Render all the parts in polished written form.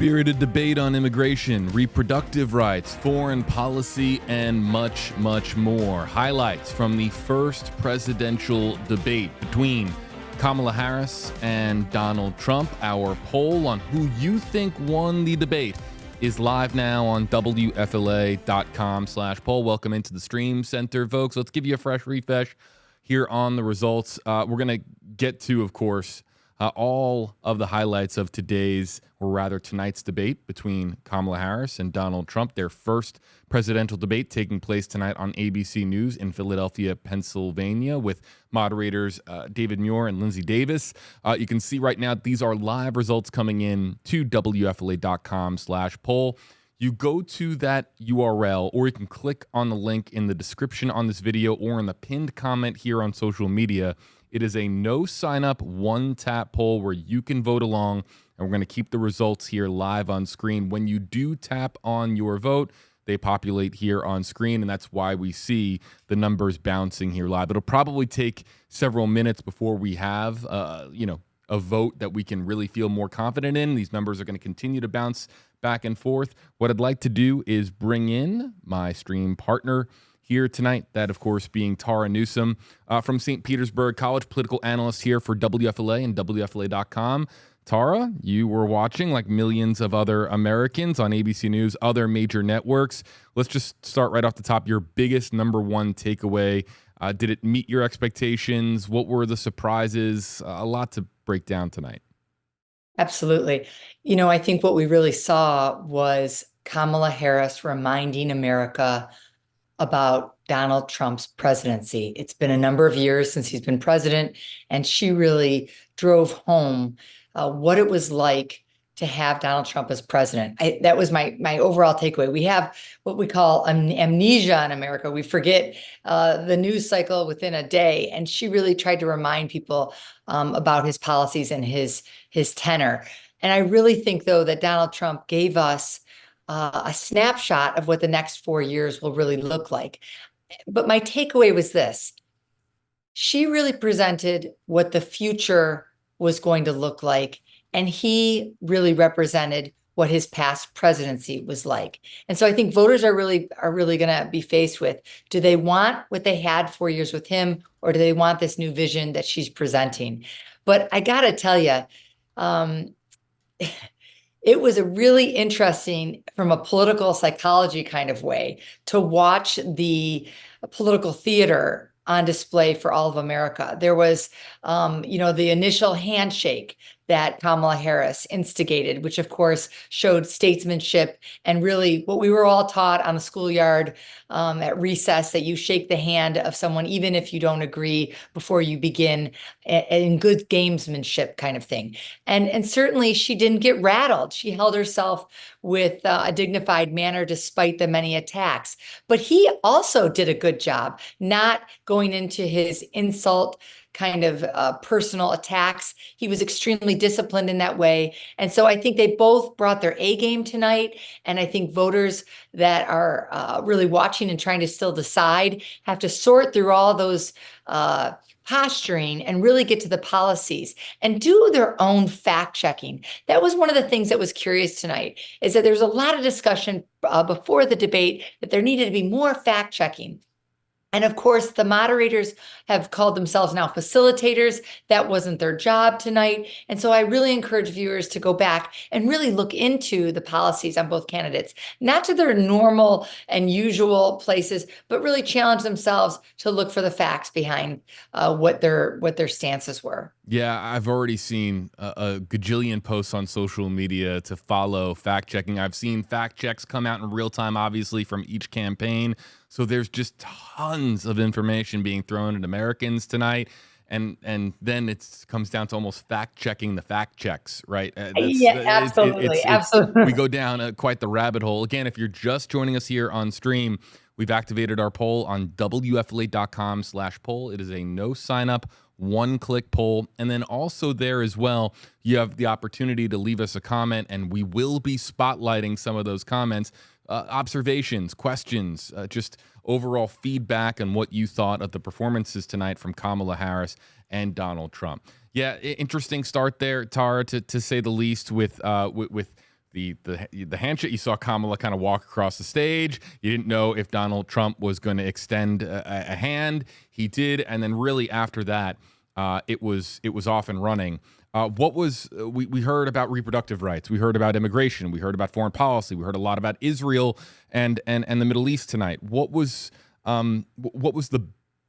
Spirited debate on immigration, reproductive rights, foreign policy, and much, much more. Highlights from the first presidential debate between Kamala Harris and Donald Trump. Our poll on who you think won the debate is live now on WFLA.com/poll. Welcome into the Stream Center, folks. Let's give you a fresh refresh here on the results. We're going to get to, of course, all of the highlights of tonight's debate between Kamala Harris and Donald Trump, their first presidential debate taking place tonight on ABC News in Philadelphia, Pennsylvania, with moderators David Muir and Lindsay Davis. You can see right now these are live results coming in to WFLA.com/poll. You go to that URL, or you can click on the link in the description on this video or in the pinned comment here on social media. It is a no sign-up, one-tap poll where you can vote along, and we're going to keep the results here live on screen. When you do tap on your vote, they populate here on screen, and that's why we see the numbers bouncing here live. It'll probably take several minutes before we have, a vote that we can really feel more confident in. These numbers are going to continue to bounce back and forth. What I'd like to do is bring in my stream partner here tonight, that, of course, being Tara Newsom from St. Petersburg, college political analyst here for WFLA and WFLA.com. Tara, you were watching, like millions of other Americans, on ABC News, other major networks. Let's just start right off the top. Your biggest number one takeaway. Did it meet your expectations? What were the surprises? A lot to break down tonight. Absolutely. I think what we really saw was Kamala Harris reminding America about Donald Trump's presidency. It's been a number of years since he's been president, and she really drove home what it was like to have Donald Trump as president. That was my overall takeaway. We have what we call amnesia in America. We forget the news cycle within a day, and she really tried to remind people about his policies and his tenor. And I really think, though, that Donald Trump gave us a snapshot of what the next 4 years will really look like. But my takeaway was this: she really presented what the future was going to look like, and he really represented what his past presidency was like. And so I think voters are really going to be faced with, do they want what they had 4 years with him, or do they want this new vision that she's presenting? But I got to tell you, it was a really interesting, from a political psychology kind of way, to watch the political theater on display for all of America. There was, the initial handshake that Kamala Harris instigated, which of course showed statesmanship and really what we were all taught on the schoolyard at recess, that you shake the hand of someone even if you don't agree before you begin, in good gamesmanship kind of thing. And certainly she didn't get rattled. She held herself with a dignified manner despite the many attacks. But he also did a good job not going into his insult kind of personal attacks. He was extremely disciplined in that way. And so I think they both brought their A game tonight. And I think voters that are really watching and trying to still decide have to sort through all those posturing and really get to the policies and do their own fact checking. That was one of the things that was curious tonight, is that there's a lot of discussion before the debate that there needed to be more fact checking. And of course, the moderators have called themselves now facilitators. That wasn't their job tonight. And so I really encourage viewers to go back and really look into the policies on both candidates, not to their normal and usual places, but really challenge themselves to look for the facts behind what their stances were. Yeah, I've already seen a gajillion posts on social media to follow fact checking. I've seen fact checks come out in real time, obviously, from each campaign. So there's just tons of information being thrown at Americans tonight. And then it comes down to almost fact checking the fact checks, right? Absolutely. We go down quite the rabbit hole. Again, if you're just joining us here on stream, we've activated our poll on WFLA.com/poll. It is a no sign up, one-click poll. And then also there as well, you have the opportunity to leave us a comment, and we will be spotlighting some of those comments, observations, questions, just overall feedback on what you thought of the performances tonight from Kamala Harris and Donald Trump. Yeah, interesting start there, Tara, to say the least, with the handshake. You saw Kamala kind of walk across the stage. You didn't know if Donald Trump was going to extend a hand. He did, and then really after that, it was off and running. What was we heard about reproductive rights? We heard about immigration. We heard about foreign policy. We heard a lot about Israel and the Middle East tonight. What was the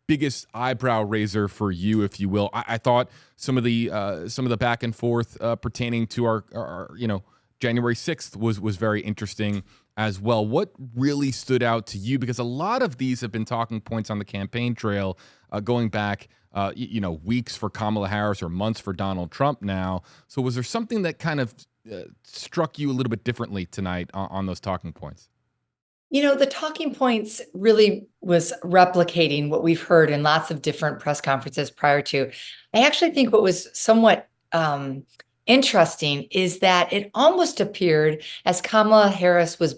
biggest eyebrow raiser for you, if you will? I thought some of the back and forth pertaining to our January 6th was very interesting as well. What really stood out to you? Because a lot of these have been talking points on the campaign trail going back weeks for Kamala Harris or months for Donald Trump now. So was there something that kind of struck you a little bit differently tonight on those talking points? The talking points really was replicating what we've heard in lots of different press conferences prior to. I actually think what was somewhat interesting is that it almost appeared as Kamala Harris was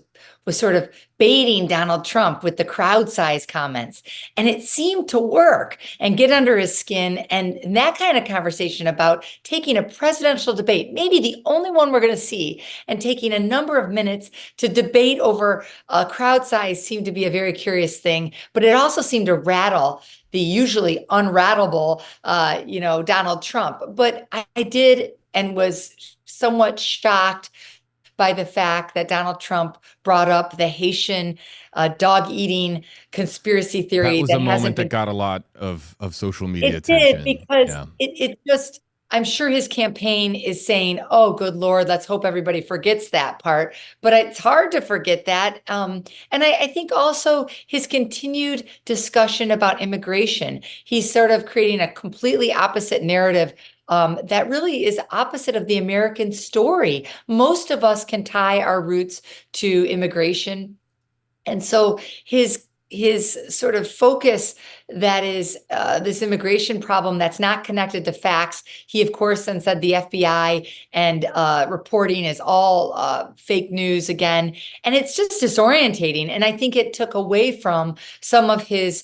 sort of baiting Donald Trump with the crowd size comments. And it seemed to work and get under his skin. And that kind of conversation about taking a presidential debate, maybe the only one we're going to see, and taking a number of minutes to debate over crowd size seemed to be a very curious thing. But it also seemed to rattle the usually unrattable, Donald Trump. But I did and was somewhat shocked by the fact that Donald Trump brought up the Haitian dog-eating conspiracy theory. That was a moment that got a lot of social media attention. It did, because it just, I'm sure his campaign is saying, oh, good Lord, let's hope everybody forgets that part. But it's hard to forget that. And I think also his continued discussion about immigration, he's sort of creating a completely opposite narrative that really is opposite of the American story. Most of us can tie our roots to immigration. And so his sort of focus that is this immigration problem that's not connected to facts. He, of course, then said the FBI and reporting is all fake news again. And it's just disorientating. And I think it took away from some of his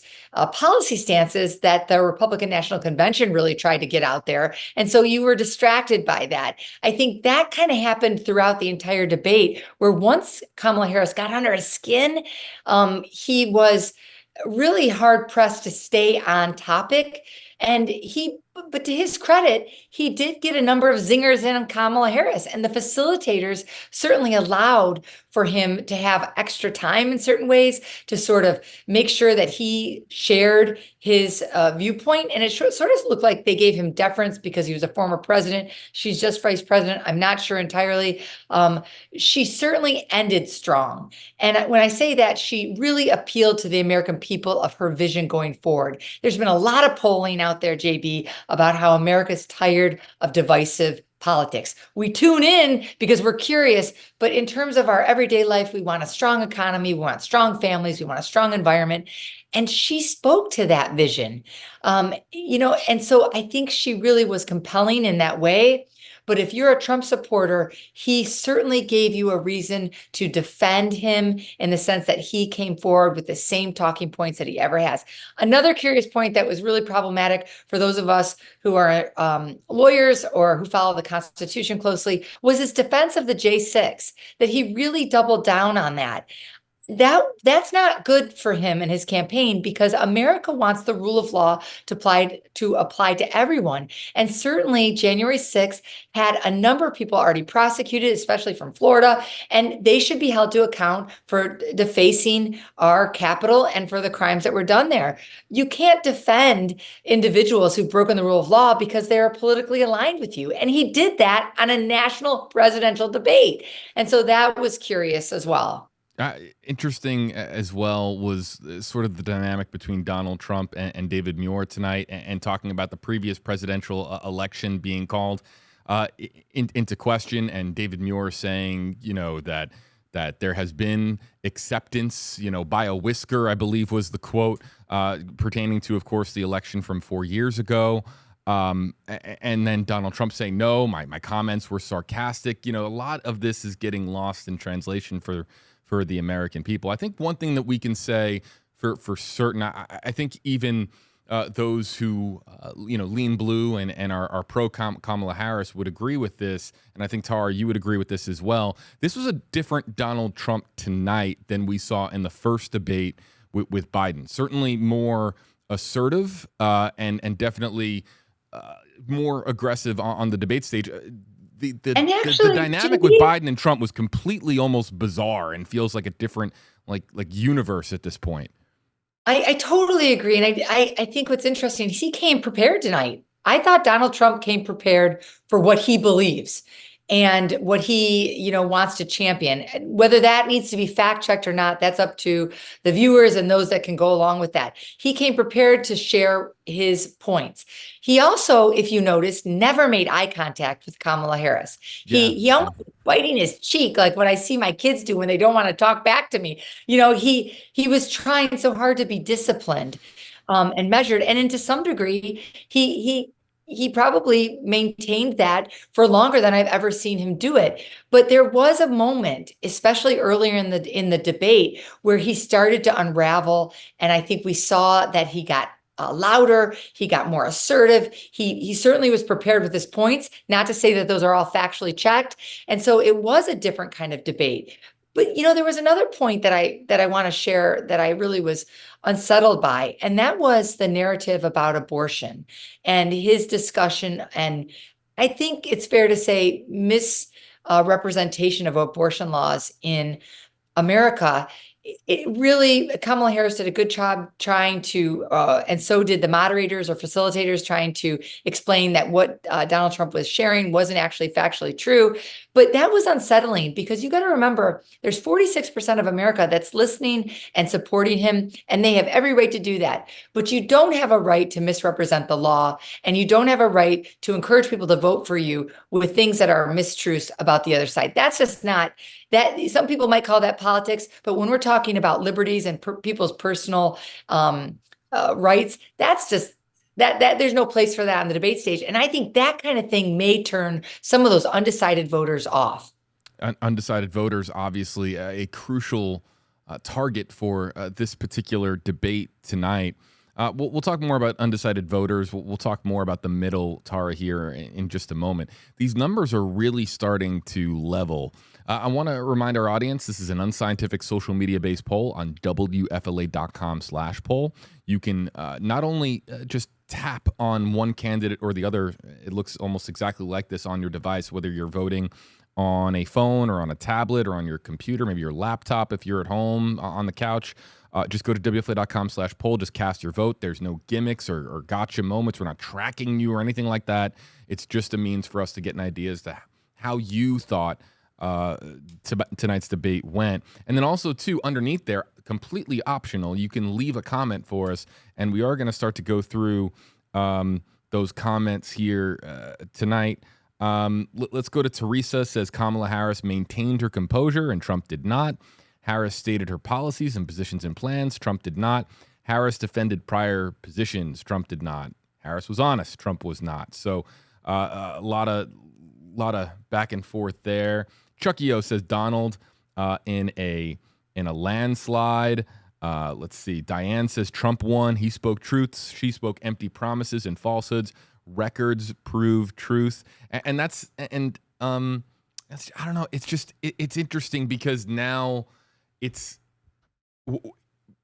policy stances that the Republican National Convention really tried to get out there. And so you were distracted by that. I think that kind of happened throughout the entire debate, where once Kamala Harris got under his skin, he was really hard pressed to stay on topic. But to his credit, he did get a number of zingers in on Kamala Harris, and the facilitators certainly allowed for him to have extra time in certain ways to sort of make sure that he shared his viewpoint. And it sort of looked like they gave him deference because he was a former president. She's just vice president. I'm not sure entirely. She certainly ended strong. And when I say that, she really appealed to the American people of her vision going forward. There's been a lot of polling out there, JB, about how America's tired of divisive politics. We tune in because we're curious, but in terms of our everyday life, we want a strong economy, we want strong families, we want a strong environment. And she spoke to that vision, and so I think she really was compelling in that way. But if you're a Trump supporter, he certainly gave you a reason to defend him in the sense that he came forward with the same talking points that he ever has. Another curious point that was really problematic for those of us who are lawyers or who follow the Constitution closely was his defense of the J6, that he really doubled down on that. That's not good for him and his campaign, because America wants the rule of law to apply to everyone. And certainly January 6th had a number of people already prosecuted, especially from Florida, and they should be held to account for defacing our Capitol and for the crimes that were done there. You can't defend individuals who've broken the rule of law because they are politically aligned with you. And he did that on a national presidential debate. And so that was curious as well. Interesting as well was sort of the dynamic between Donald Trump and David Muir tonight, and talking about the previous presidential election being called into question, and David Muir saying, that there has been acceptance, by a whisker, I believe was the quote, pertaining to, of course, the election from 4 years ago. And then Donald Trump saying, no, my comments were sarcastic. A lot of this is getting lost in translation for the American people. I think one thing that we can say for certain, I think even those who lean blue and are pro Kamala Harris would agree with this, and I think Tara, you would agree with this as well. This was a different Donald Trump tonight than we saw in the first debate with Biden. Certainly more assertive and definitely more aggressive on the debate stage. The dynamic with Biden and Trump was completely almost bizarre and feels like a different like universe at this point. I totally agree. And I think what's interesting is he came prepared tonight. I thought Donald Trump came prepared for what he believes and what he, wants to champion. Whether that needs to be fact checked or not, that's up to the viewers and those that can go along with that. He came prepared to share his points. He also, if you noticed, never made eye contact with Kamala Harris. He almost biting his cheek, like what I see my kids do when they don't want to talk back to me. He was trying so hard to be disciplined and measured, and to some degree, he probably maintained that for longer than I've ever seen him do it. But there was a moment, especially earlier in the debate, where he started to unravel, and I think we saw that he got louder, he got more assertive. He certainly was prepared with his points, not to say that those are all factually checked. And so it was a different kind of debate. But there was another point that I want to share that I really was unsettled by, and that was the narrative about abortion and his discussion, and I think it's fair to say misrepresentation of abortion laws in America. It really, Kamala Harris did a good job trying to, and so did the moderators or facilitators, trying to explain that what Donald Trump was sharing wasn't actually factually true. But that was unsettling because you got to remember there's 46% of America that's listening and supporting him, and they have every right to do that. But you don't have a right to misrepresent the law, and you don't have a right to encourage people to vote for you with things that are mistruths about the other side. That's just not that. Some people might call that politics, but when we're talking about liberties and people's personal rights, that's just that there's no place for that on the debate stage. And I think that kind of thing may turn some of those undecided voters off. Undecided voters, obviously a crucial target for this particular debate tonight. We'll talk more about undecided voters. We'll talk more about the middle, Tara, here in just a moment. These numbers are really starting to level. I want to remind our audience, this is an unscientific social media-based poll on WFLA.com/poll. You can not only just tap on one candidate or the other, it looks almost exactly like this on your device, whether you're voting on a phone or on a tablet or on your computer, maybe your laptop if you're at home on the couch. Just go to WFLA.com/poll. Just cast your vote. There's no gimmicks or gotcha moments. We're not tracking you or anything like that. It's just a means for us to get an idea as to how you thought tonight's debate went. And then also, too, underneath there, completely optional, you can leave a comment for us. And we are going to start to go through those comments here tonight. Let's go to Teresa. Says Kamala Harris maintained her composure and Trump did not. Harris stated her policies and positions and plans. Trump did not. Harris defended prior positions. Trump did not. Harris was honest. Trump was not. So a lot of back and forth there. Chucky O says Donald in a landslide. Let's see. Diane says Trump won. He spoke truths. She spoke empty promises and falsehoods. Records prove truth. And that's I don't know. It's just it's interesting because now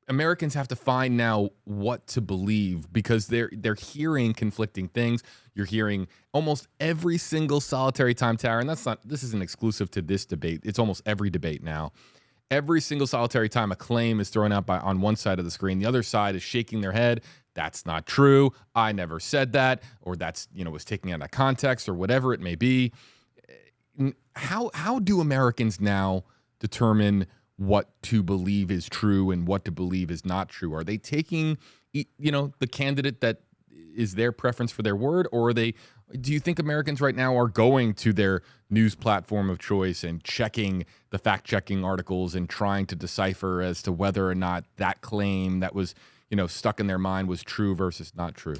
Americans have to find now what to believe because they're hearing conflicting things. You're hearing almost every single solitary time, Tara, and this isn't exclusive to this debate. It's almost every debate now. Every single solitary time a claim is thrown out on one side of the screen, the other side is shaking their head. That's not true. I never said that, or that's was taken out of context, or whatever it may be. How do Americans now determine what to believe is true and what to believe is not true? Are they taking, the candidate that is their preference for their word, or do you think Americans right now are going to their news platform of choice and checking the fact-checking articles and trying to decipher as to whether or not that claim that was, stuck in their mind was true versus not true?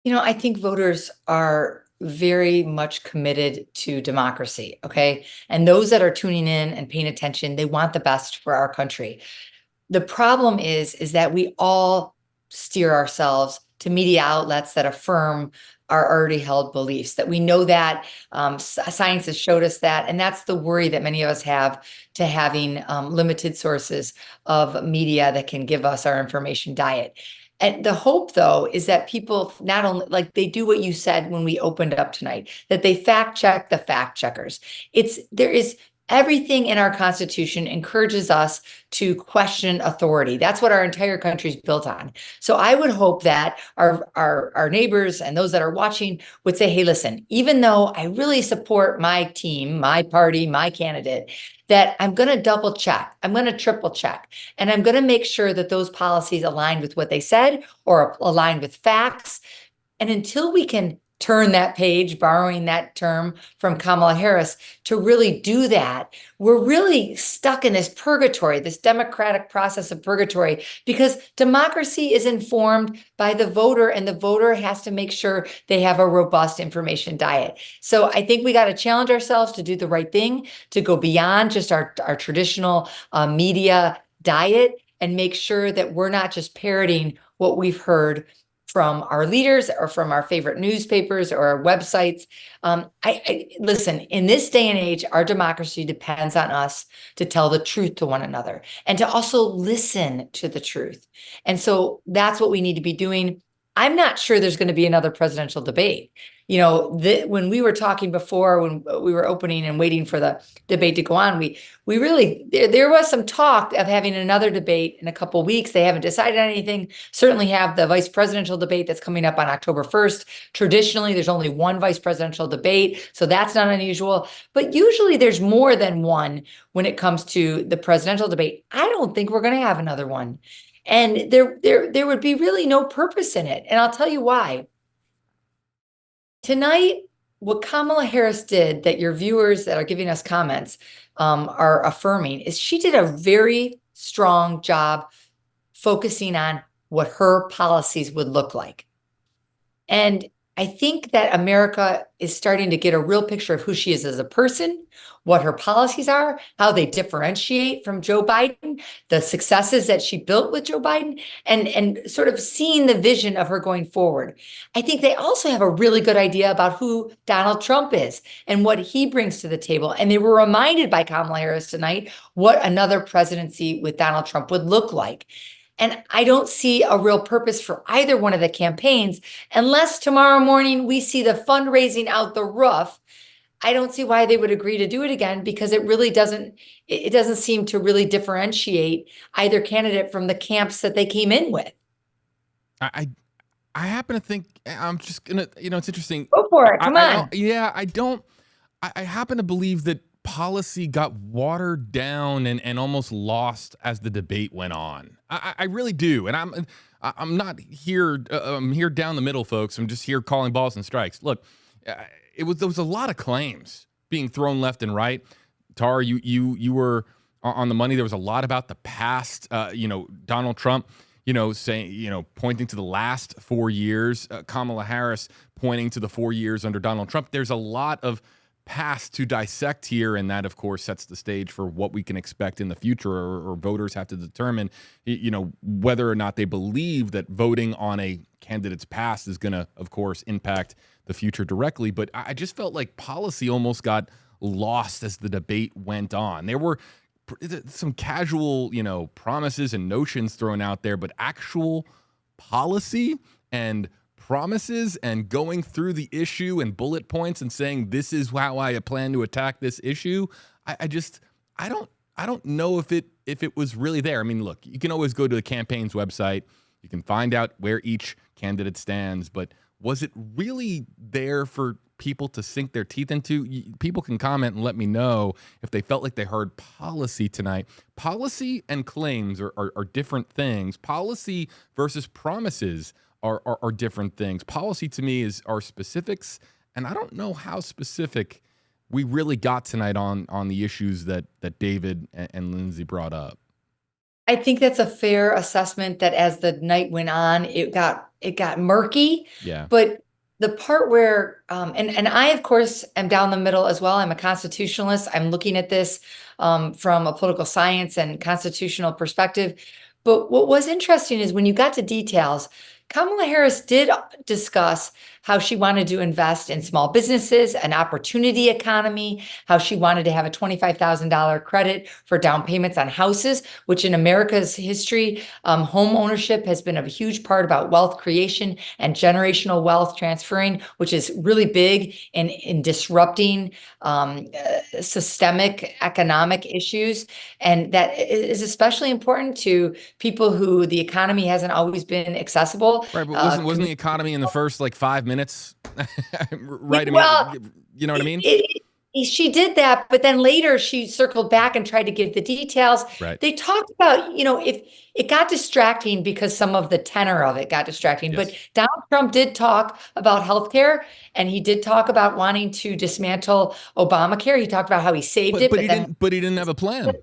I think voters are very much committed to democracy, okay? And those that are tuning in and paying attention, they want the best for our country. The problem is that we all steer ourselves to media outlets that affirm our already held beliefs, that we know that science has showed us that. And that's the worry that many of us have to having limited sources of media that can give us our information diet. And the hope, though, is that people not only like they do what you said when we opened up tonight, that they fact check the fact checkers. There is everything in our Constitution encourages us to question authority. That's what our entire country is built on. So I would hope that our neighbors and those that are watching would say, hey, listen, even though I really support my team, my party, my candidate, that I'm going to double check, I'm going to triple check, and I'm going to make sure that those policies align with what they said or align with facts. And until we can turn that page, borrowing that term from Kamala Harris, to really do that, we're really stuck in this purgatory, this democratic process of purgatory, because democracy is informed by the voter, and the voter has to make sure they have a robust information diet. So I think we got to challenge ourselves to do the right thing, to go beyond just our traditional media diet, and make sure that we're not just parroting what we've heard from our leaders or from our favorite newspapers or our websites. Listen, in this day and age, our democracy depends on us to tell the truth to one another and to also listen to the truth. And so that's what we need to be doing. I'm not sure there's going to be another presidential debate. When we were talking before, when we were opening and waiting for the debate to go on, we really, there was some talk of having another debate in a couple of weeks. They haven't decided anything. Certainly have the vice presidential debate that's coming up on October 1st. Traditionally, there's only one vice presidential debate, so that's not unusual. But usually there's more than one when it comes to the presidential debate. I don't think we're going to have another one. And there would be really no purpose in it. And I'll tell you why. Tonight, what Kamala Harris did that your viewers that are giving us comments are affirming is she did a very strong job focusing on what her policies would look like. And I think that America is starting to get a real picture of who she is as a person, what her policies are, how they differentiate from Joe Biden, the successes that she built with Joe Biden, and sort of seeing the vision of her going forward. I think they also have a really good idea about who Donald Trump is and what he brings to the table. And they were reminded by Kamala Harris tonight what another presidency with Donald Trump would look like. And I don't see a real purpose for either one of the campaigns unless tomorrow morning we see the fundraising out the roof. I don't see why they would agree to do it again, because it really doesn't seem to really differentiate either candidate from the camps that they came in with. I happen to think I'm just gonna, it's interesting. Go for it. Come on. I happen to believe that policy got watered down and almost lost as the debate went on. I really do. And I'm not here. I'm here down the middle, folks. I'm just here calling balls and strikes. Look, there was a lot of claims being thrown left and right. Tara, you were on the money. There was a lot about the past. Donald Trump, saying, pointing to the last 4 years. Kamala Harris pointing to the 4 years under Donald Trump. There's a lot of past to dissect here, and that of course sets the stage for what we can expect in the future, or voters have to determine whether or not they believe that voting on a candidate's past is going to of course impact the future directly. But I just felt like policy almost got lost as the debate went on. There were some casual promises and notions thrown out there, but actual policy and promises and going through the issue and bullet points and saying this is how I plan to attack this issue, I don't know if it was really there. I mean, look, you can always go to the campaign's website, you can find out where each candidate stands, but was it really there for people to sink their teeth into? People can comment and let me know if they felt like they heard policy tonight. Policy and claims are different things. Policy versus promises are different things. Policy to me are specifics, and I don't know how specific we really got tonight on the issues that David and Lindsay brought up. I think that's a fair assessment, that as the night went on, it got murky. Yeah. But the part where, and I, of course, am down the middle as well. I'm a constitutionalist. I'm looking at this from a political science and constitutional perspective. But what was interesting is when you got to details, Kamala Harris did discuss how she wanted to invest in small businesses, an opportunity economy, how she wanted to have a $25,000 credit for down payments on houses, which in America's history, home ownership has been a huge part about wealth creation and generational wealth transferring, which is really big in disrupting systemic economic issues. And that is especially important to people who the economy hasn't always been accessible. Right, but wasn't the economy in the first like 5 minutes? Right. I Well, mean, you know what I mean? she did that, but then later she circled back and tried to give the details. Right. They talked about, if it got distracting because some of the tenor of it got distracting. But Yes. Donald Trump did talk about healthcare, and he did talk about wanting to dismantle Obamacare. He talked about how he saved it, But but he then didn't. But he didn't have a plan.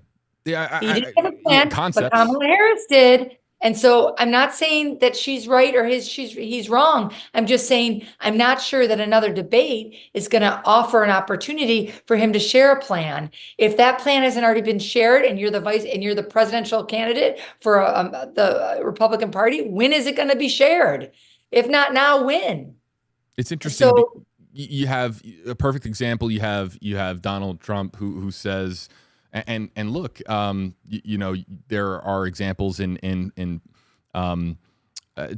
Yeah, he didn't have a yeah, plan, but concepts. Kamala Harris did. And so I'm not saying that she's right or he's wrong. I'm just saying I'm not sure that another debate is going to offer an opportunity for him to share a plan. If that plan hasn't already been shared and you're the presidential candidate for the Republican Party, when is it going to be shared? If not now, when? It's interesting. So You have a perfect example. You have Donald Trump who says, and look, there are examples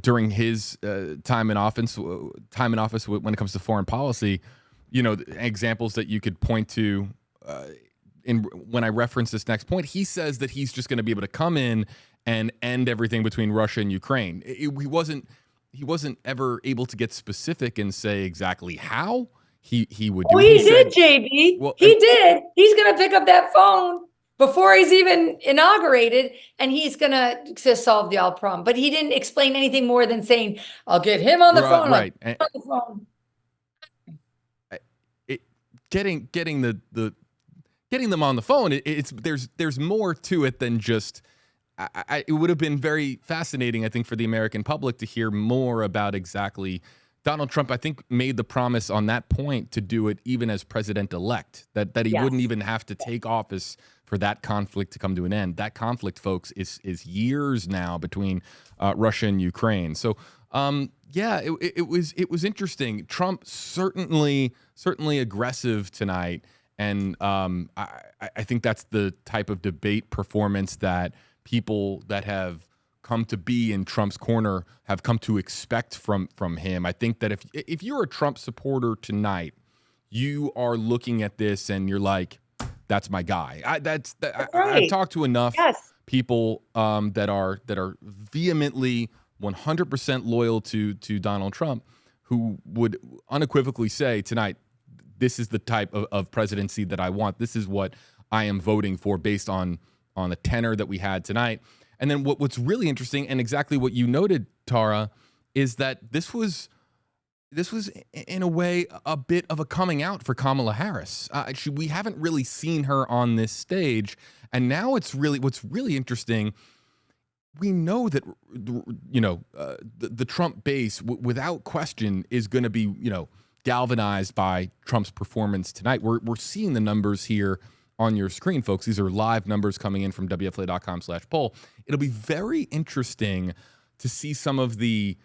during his time in office when it comes to foreign policy. Examples that you could point to. When I reference this next point, he says that he's just going to be able to come in and end everything between Russia and Ukraine. He wasn't ever able to get specific and say exactly how he would do oh, it. he did, JB. Well, He did. He's going to pick up that phone before he's even inaugurated, and he's going to solve the all problem. But he didn't explain anything more than saying, "I'll get him on the phone." right. On the phone. Getting them on the phone. There's more to it than just. It would have been very fascinating, I think, for the American public to hear more about exactly. Donald Trump, I think, made the promise on that point to do it even as president-elect, that he wouldn't even have to take office for that conflict to come to an end. That conflict, folks, is years now between Russia and Ukraine. So, it was interesting. Trump certainly aggressive tonight, and I think that's the type of debate performance that people that have come to be in Trump's corner have come to expect from him. I think that if you're a Trump supporter tonight, you are looking at this and you're like, that's my guy. I've talked to enough people that are vehemently 100% loyal to Donald Trump, who would unequivocally say tonight, this is the type of presidency that I want. This is what I am voting for based on the tenor that we had tonight. And then what's really interesting, and exactly what you noted, Tara, is that this was in a way a bit of a coming out for Kamala Harris. We haven't really seen her on this stage, and now what's really interesting. We know that the Trump base, without question, is going to be galvanized by Trump's performance tonight. We're seeing the numbers here on your screen, folks. These are live numbers coming in from WFLA.com/poll. It'll be very interesting to see some of the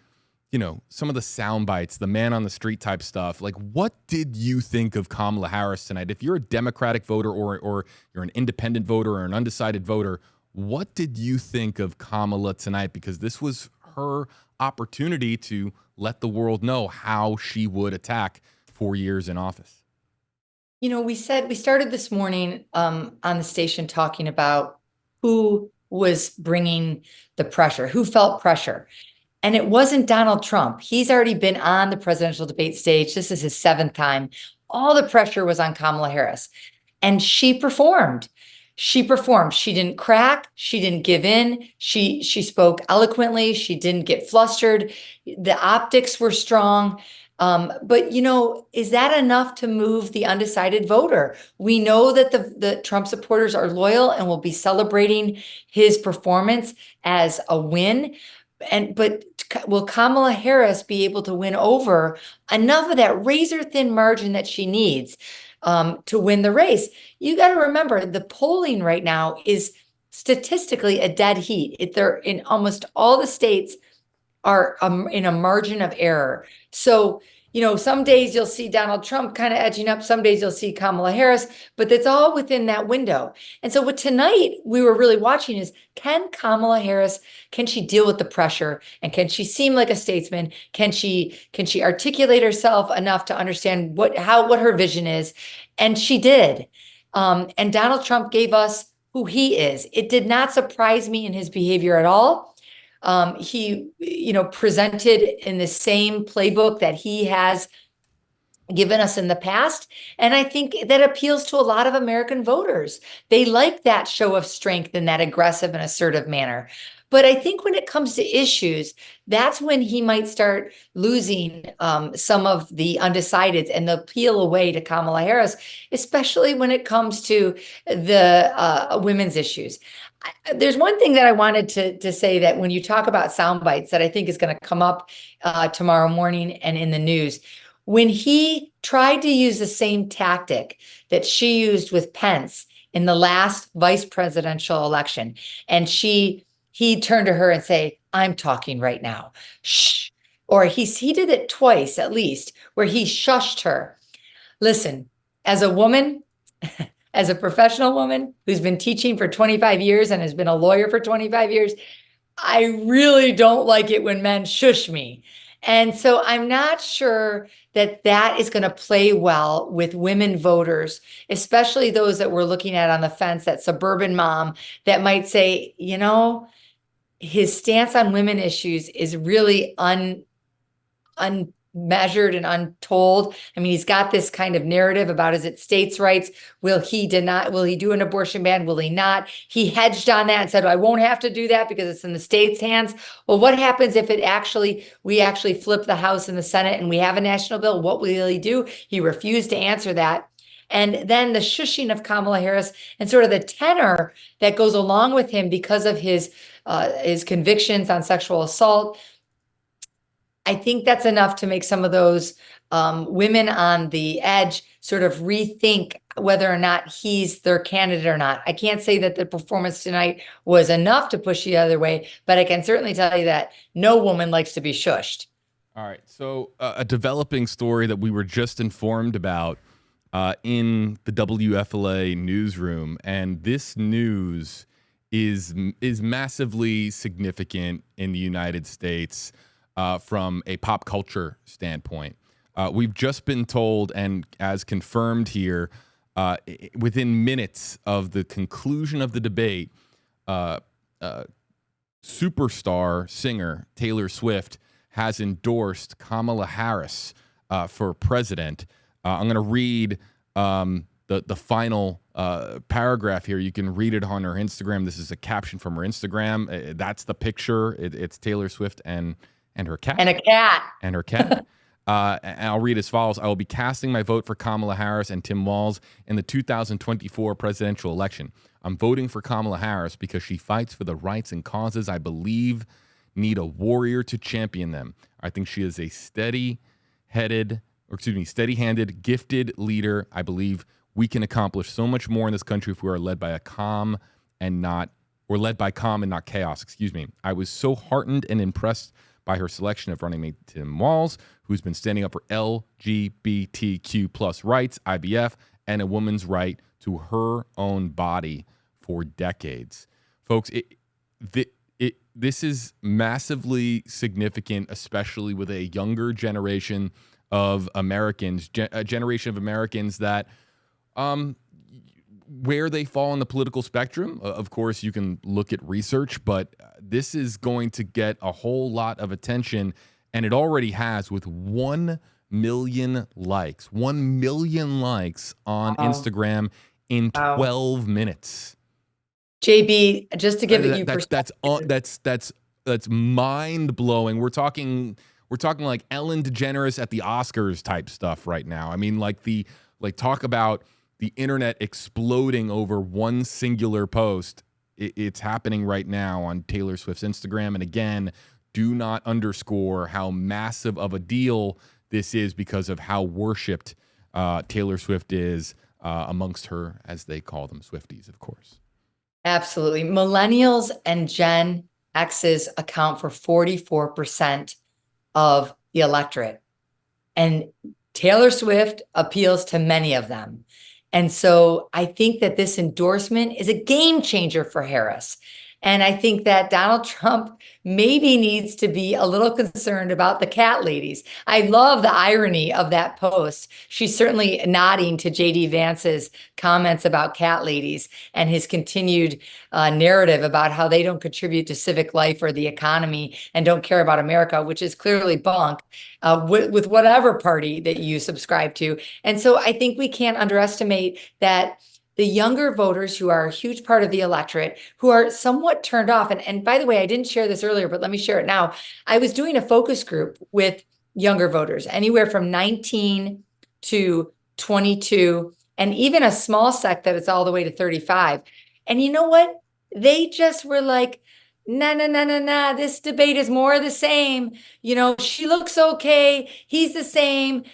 sound bites, the man on the street type stuff. Like, what did you think of Kamala Harris tonight? If you're a Democratic voter or you're an independent voter or an undecided voter, what did you think of Kamala tonight? Because this was her opportunity to let the world know how she would attack 4 years in office. We started this morning on the station talking about who was bringing the pressure, who felt pressure. And it wasn't Donald Trump. He's already been on the presidential debate stage. This is his 7th time. All the pressure was on Kamala Harris. And she performed. She didn't crack. She didn't give in. She spoke eloquently. She didn't get flustered. The optics were strong. But is that enough to move the undecided voter? We know that the Trump supporters are loyal and will be celebrating his performance as a win. But will Kamala Harris be able to win over enough of that razor thin margin that she needs to win the race? You got to remember, the polling right now is statistically a dead heat. They're in almost all the states are in a margin of error. So, some days you'll see Donald Trump kind of edging up, some days you'll see Kamala Harris, but it's all within that window. And so what tonight we were really watching is, can Kamala Harris, can she deal with the pressure, and can she seem like a statesman? Can she articulate herself enough to understand what her vision is? And she did. And Donald Trump gave us who he is. It did not surprise me in his behavior at all. He, presented in the same playbook that he has given us in the past. And I think that appeals to a lot of American voters. They like that show of strength in that aggressive and assertive manner. But I think when it comes to issues, that's when he might start losing some of the undecideds, and they'll peel away to Kamala Harris, especially when it comes to the women's issues. There's one thing that I wanted to say, that when you talk about sound bites, that I think is going to come up tomorrow morning and in the news. When he tried to use the same tactic that she used with Pence in the last vice presidential election, and he turned to her and say, "I'm talking right now. Shh." Or he did it twice at least, where he shushed her. Listen, as a woman, as a professional woman who's been teaching for 25 years and has been a lawyer for 25 years, I really don't like it when men shush me. And so I'm not sure that that is going to play well with women voters, especially those that we're looking at on the fence, that suburban mom that might say, his stance on women issues is really unmeasured and untold. I mean, he's got this kind of narrative about, is it states' rights? Will he do an abortion ban? Will he not? He hedged on that and said, I won't have to do that because it's in the states' hands. Well, what happens if we actually flip the House and the Senate and we have a national bill? What will he do? He refused to answer that. And then the shushing of Kamala Harris and sort of the tenor that goes along with him because of his convictions on sexual assault, I think that's enough to make some of those women on the edge sort of rethink whether or not he's their candidate or not. I can't say that the performance tonight was enough to push the other way, but I can certainly tell you that no woman likes to be shushed. All right. So a developing story that we were just informed about in the WFLA newsroom, and this news is massively significant in the United States. From a pop culture standpoint, we've just been told, and as confirmed here, within minutes of the conclusion of the debate, superstar singer Taylor Swift has endorsed Kamala Harris for president. I'm going to read the final paragraph here. You can read it on her Instagram. This is a caption from her Instagram. That's the picture. It's Taylor Swift and her cat. And a cat. And her cat. And I'll read as follows. I will be casting my vote for Kamala Harris and Tim Walz in the 2024 presidential election. I'm voting for Kamala Harris because she fights for the rights and causes I believe need a warrior to champion them. I think she is a steady-handed, gifted leader. I believe we can accomplish so much more in this country if we are led by calm and not chaos. Excuse me. I was so heartened and impressed by her selection of running mate Tim Walz, who's been standing up for LGBTQ plus rights, IBF, and a woman's right to her own body for decades. Folks, this is massively significant, especially with a younger generation of Americans, a generation of Americans that where they fall on the political spectrum. Of course, you can look at research, but this is going to get a whole lot of attention, and it already has with 1 million likes. 1 million likes on Instagram in 12 minutes. JB, just to give it you perspective. That's mind blowing. We're talking like Ellen DeGeneres at the Oscars type stuff right now. I mean, talk about the internet exploding over one singular post. It's happening right now on Taylor Swift's Instagram. And again, do not underscore how massive of a deal this is because of how worshipped Taylor Swift is amongst her, as they call them, Swifties, of course. Absolutely. Millennials and Gen X's account for 44% of the electorate. And Taylor Swift appeals to many of them. And so I think that this endorsement is a game changer for Harris. And I think that Donald Trump maybe needs to be a little concerned about the cat ladies. I love the irony of that post. She's certainly nodding to JD Vance's comments about cat ladies and his continued narrative about how they don't contribute to civic life or the economy and don't care about America, which is clearly bunk with whatever party that you subscribe to. And so I think we can't underestimate that the younger voters who are a huge part of the electorate, who are somewhat turned off. And by the way, I didn't share this earlier, but let me share it now. I was doing a focus group with younger voters, anywhere from 19 to 22, and even a small sect that is all the way to 35. And you know what? They just were like, nah, nah, nah, nah, nah, this debate is more of the same. You know, she looks okay. He's the same.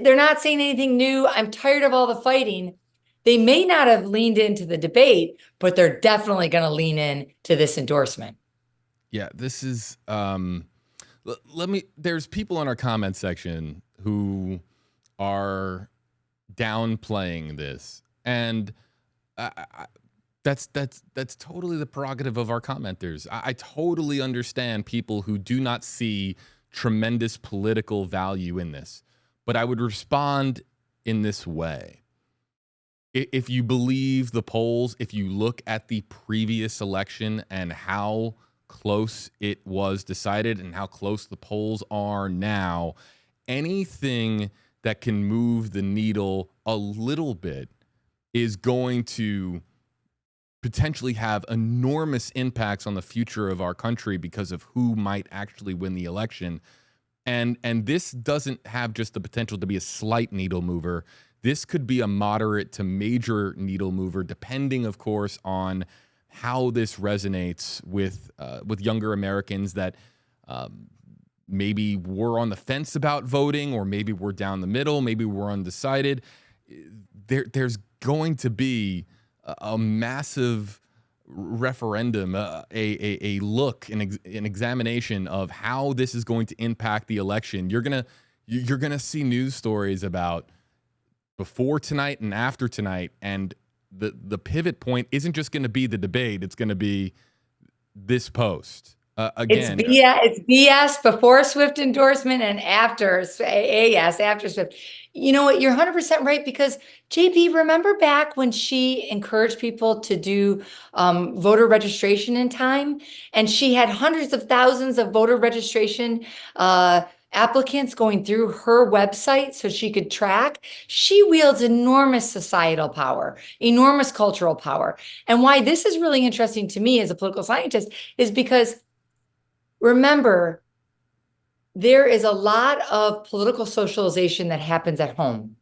They're not saying anything new. I'm tired of all the fighting. They may not have leaned into the debate, but they're definitely going to lean in to this endorsement. Yeah, this is let me there's people in our comment section who are downplaying this, and that's totally the prerogative of our commenters. I totally understand people who do not see tremendous political value in this, but I would respond in this way. If you believe the polls, if you look at the previous election and how close it was decided and how close the polls are now, anything that can move the needle a little bit is going to potentially have enormous impacts on the future of our country because of who might actually win the election. And this doesn't have just the potential to be a slight needle mover. This could be a moderate to major needle mover, depending, of course, on how this resonates with younger Americans that maybe were on the fence about voting, or maybe we're down the middle, maybe we're undecided. There's going to be a massive referendum, a look, an examination of how this is going to impact the election. You're gonna see news stories about before tonight and after tonight, and the pivot point isn't just going to be the debate. It's going to be this post. Again, It's BS before Swift endorsement and after AS, after Swift. You know what? You're 100% right, because JP, remember back when she encouraged people to do voter registration in time, and she had hundreds of thousands of voter registration applicants going through her website so she could track. She wields enormous societal power, enormous cultural power. And why this is really interesting to me as a political scientist is because, remember, there is a lot of political socialization that happens at home.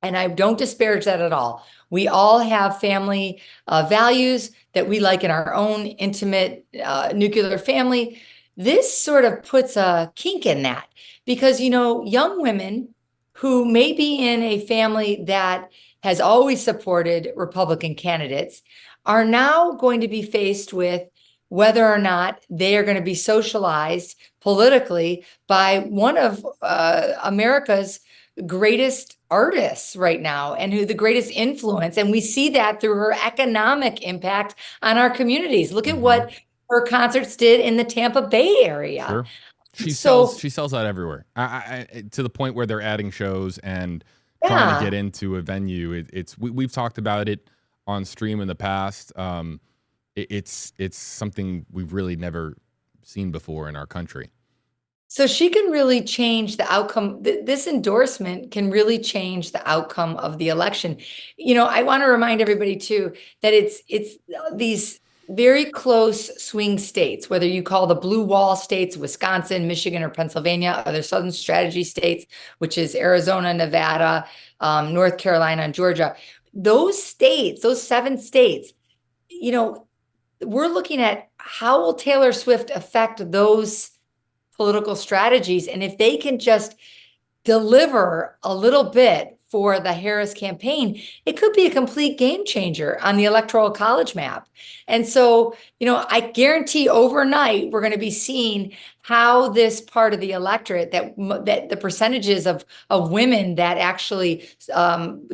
And I don't disparage that at all. We all have family values that we like in our own intimate nuclear family. This sort of puts a kink in that, because, you know, young women who may be in a family that has always supported Republican candidates are now going to be faced with whether or not they are going to be socialized politically by one of America's greatest artists right now, and who the greatest influence. And we see that through her economic impact on our communities. Look at what her concerts did in the Tampa Bay area. Sure. She So, sells out everywhere. To the point where they're adding shows and trying to get into a venue. We've talked about it on stream in the past. It's something we've really never seen before in our country. So she can really change the outcome. This endorsement can really change the outcome of the election. You know, I want to remind everybody too that it's these very close swing states, whether you call the blue wall states, Wisconsin, Michigan, or Pennsylvania, or the Southern strategy states, which is Arizona, Nevada, North Carolina, and Georgia. Those states, those 7 states, you know, we're looking at how will Taylor Swift affect those political strategies. And if they can just deliver a little bit for the Harris campaign, it could be a complete game changer on the electoral college map. And so, I guarantee overnight we're going to be seeing how this part of the electorate, that the percentages of women that actually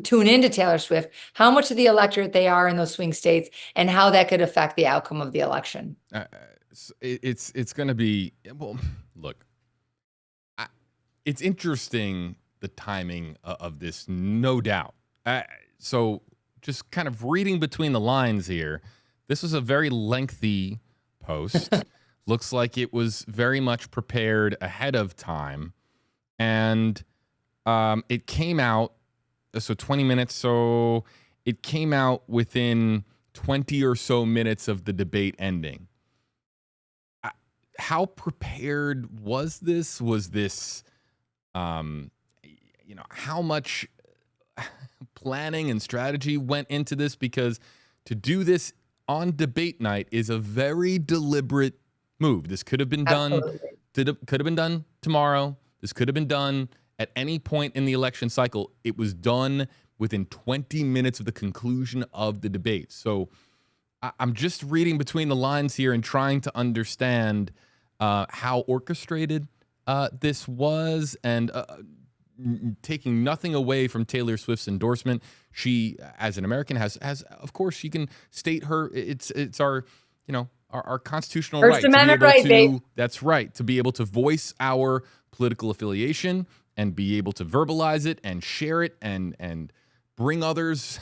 tune into Taylor Swift, how much of the electorate they are in those swing states, and how that could affect the outcome of the election. It's going to be, well, look, it's interesting, the timing of this, no doubt. So just kind of reading between the lines here, this was a very lengthy post. Looks like it was very much prepared ahead of time. And it came out, so 20 minutes. So it came out within 20 or so minutes of the debate ending. How prepared was this? Was this, how much planning and strategy went into this? Because to do this on debate night is a very deliberate move. This could have been done. Could have been done tomorrow. This could have been done at any point in the election cycle. It was done within 20 minutes of the conclusion of the debate. So I'm just reading between the lines here and trying to understand how orchestrated this was, and taking nothing away from Taylor Swift's endorsement. She, as an American, has of course, she can state her. It's our, our constitutional First right to be able right, to. babe. That's right, to be able to voice our political affiliation and be able to verbalize it and share it and bring others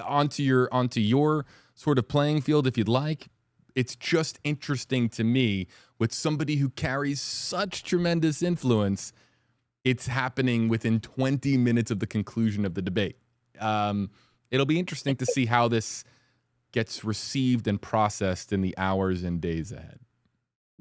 onto your sort of playing field if you'd like. It's just interesting to me, with somebody who carries such tremendous influence, it's happening within 20 minutes of the conclusion of the debate. It'll be interesting to see how this gets received and processed in the hours and days ahead.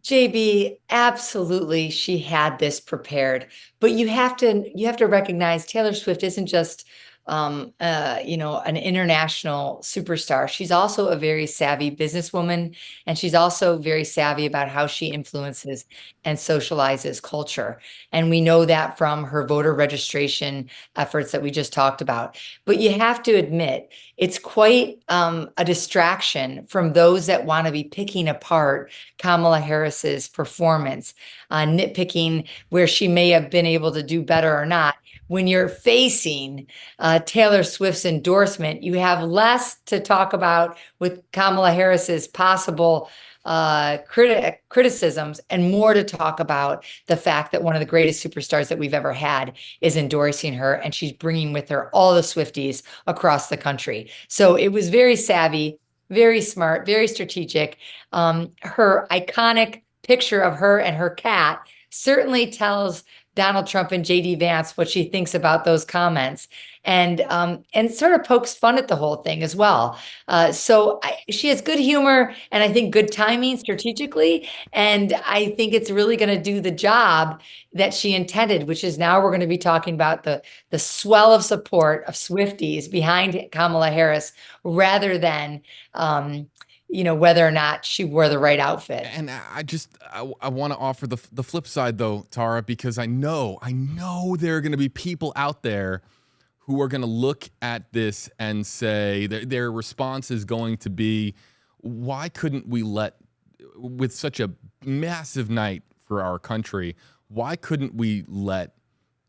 JB, absolutely, she had this prepared, but you have to recognize Taylor Swift isn't just an international superstar. She's also a very savvy businesswoman, and she's also very savvy about how she influences and socializes culture. And we know that from her voter registration efforts that we just talked about. But you have to admit, it's quite a distraction from those that want to be picking apart Kamala Harris's performance, nitpicking where she may have been able to do better or not. When you're facing Taylor Swift's endorsement, you have less to talk about with Kamala Harris's possible criticisms, and more to talk about the fact that one of the greatest superstars that we've ever had is endorsing her, and she's bringing with her all the Swifties across the country. So it was very savvy, very smart, very strategic. Her iconic picture of her and her cat certainly tells Donald Trump and JD Vance what she thinks about those comments, and sort of pokes fun at the whole thing as well. So she has good humor, and I think good timing strategically, and I think it's really going to do the job that she intended, which is now we're going to be talking about the swell of support of Swifties behind Kamala Harris, rather than whether or not she wore the right outfit. And I want to offer the flip side, though, Tara, because I know there are going to be people out there who are going to look at this and say their response is going to be, why couldn't we with such a massive night for our country, why couldn't we let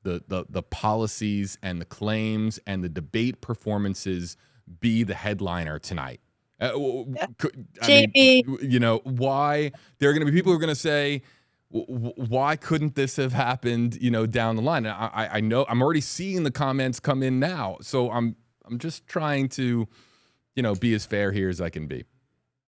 the policies and the claims and the debate performances be the headliner tonight? Why there are going to be people who are going to say, why couldn't this have happened, down the line? And I know I'm already seeing the comments come in now. So I'm just trying to, be as fair here as I can be.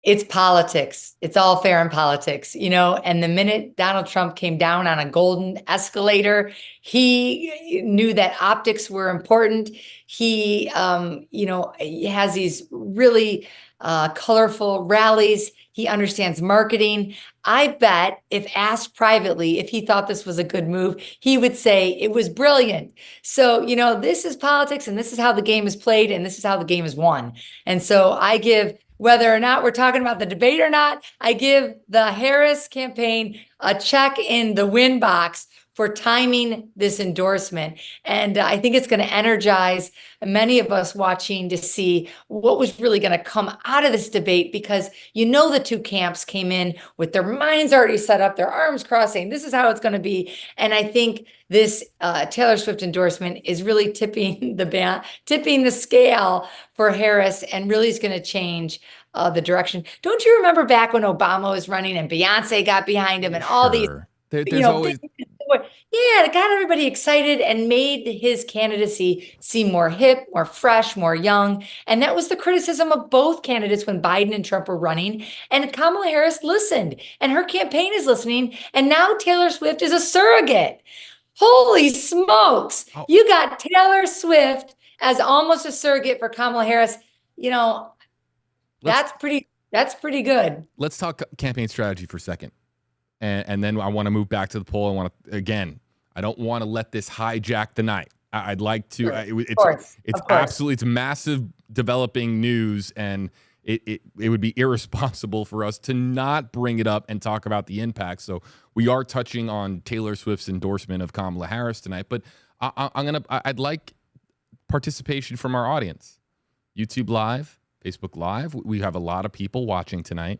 It's politics. It's all fair in politics, and the minute Donald Trump came down on a golden escalator, he knew that optics were important. He, he has these really colorful rallies. He understands marketing. I bet if asked privately if he thought this was a good move, he would say it was brilliant. So, this is politics, and this is how the game is played, and this is how the game is won. And so I give, whether or not we're talking about the debate or not, I give the Harris campaign a check in the win box for timing this endorsement. And I think it's going to energize many of us watching to see what was really going to come out of this debate, because the two camps came in with their minds already set up, their arms crossing. This is how it's going to be. And I think this Taylor Swift endorsement is really tipping the scale for Harris, and really is going to change the direction. Don't you remember back when Obama was running and Beyonce got behind him and all these, there's always it got everybody excited and made his candidacy seem more hip, more fresh, more young. And that was the criticism of both candidates when Biden and Trump were running. And Kamala Harris listened, and her campaign is listening. And now Taylor Swift is a surrogate. Holy smokes. You got Taylor Swift as almost a surrogate for Kamala Harris. That's pretty good. Let's talk campaign strategy for a second. And then I want to move back to the poll. I don't want to let this hijack the night. I'd like to. It's massive developing news, and it would be irresponsible for us to not bring it up and talk about the impact. So we are touching on Taylor Swift's endorsement of Kamala Harris tonight, but I'd like participation from our audience. YouTube Live, Facebook Live. We have a lot of people watching tonight.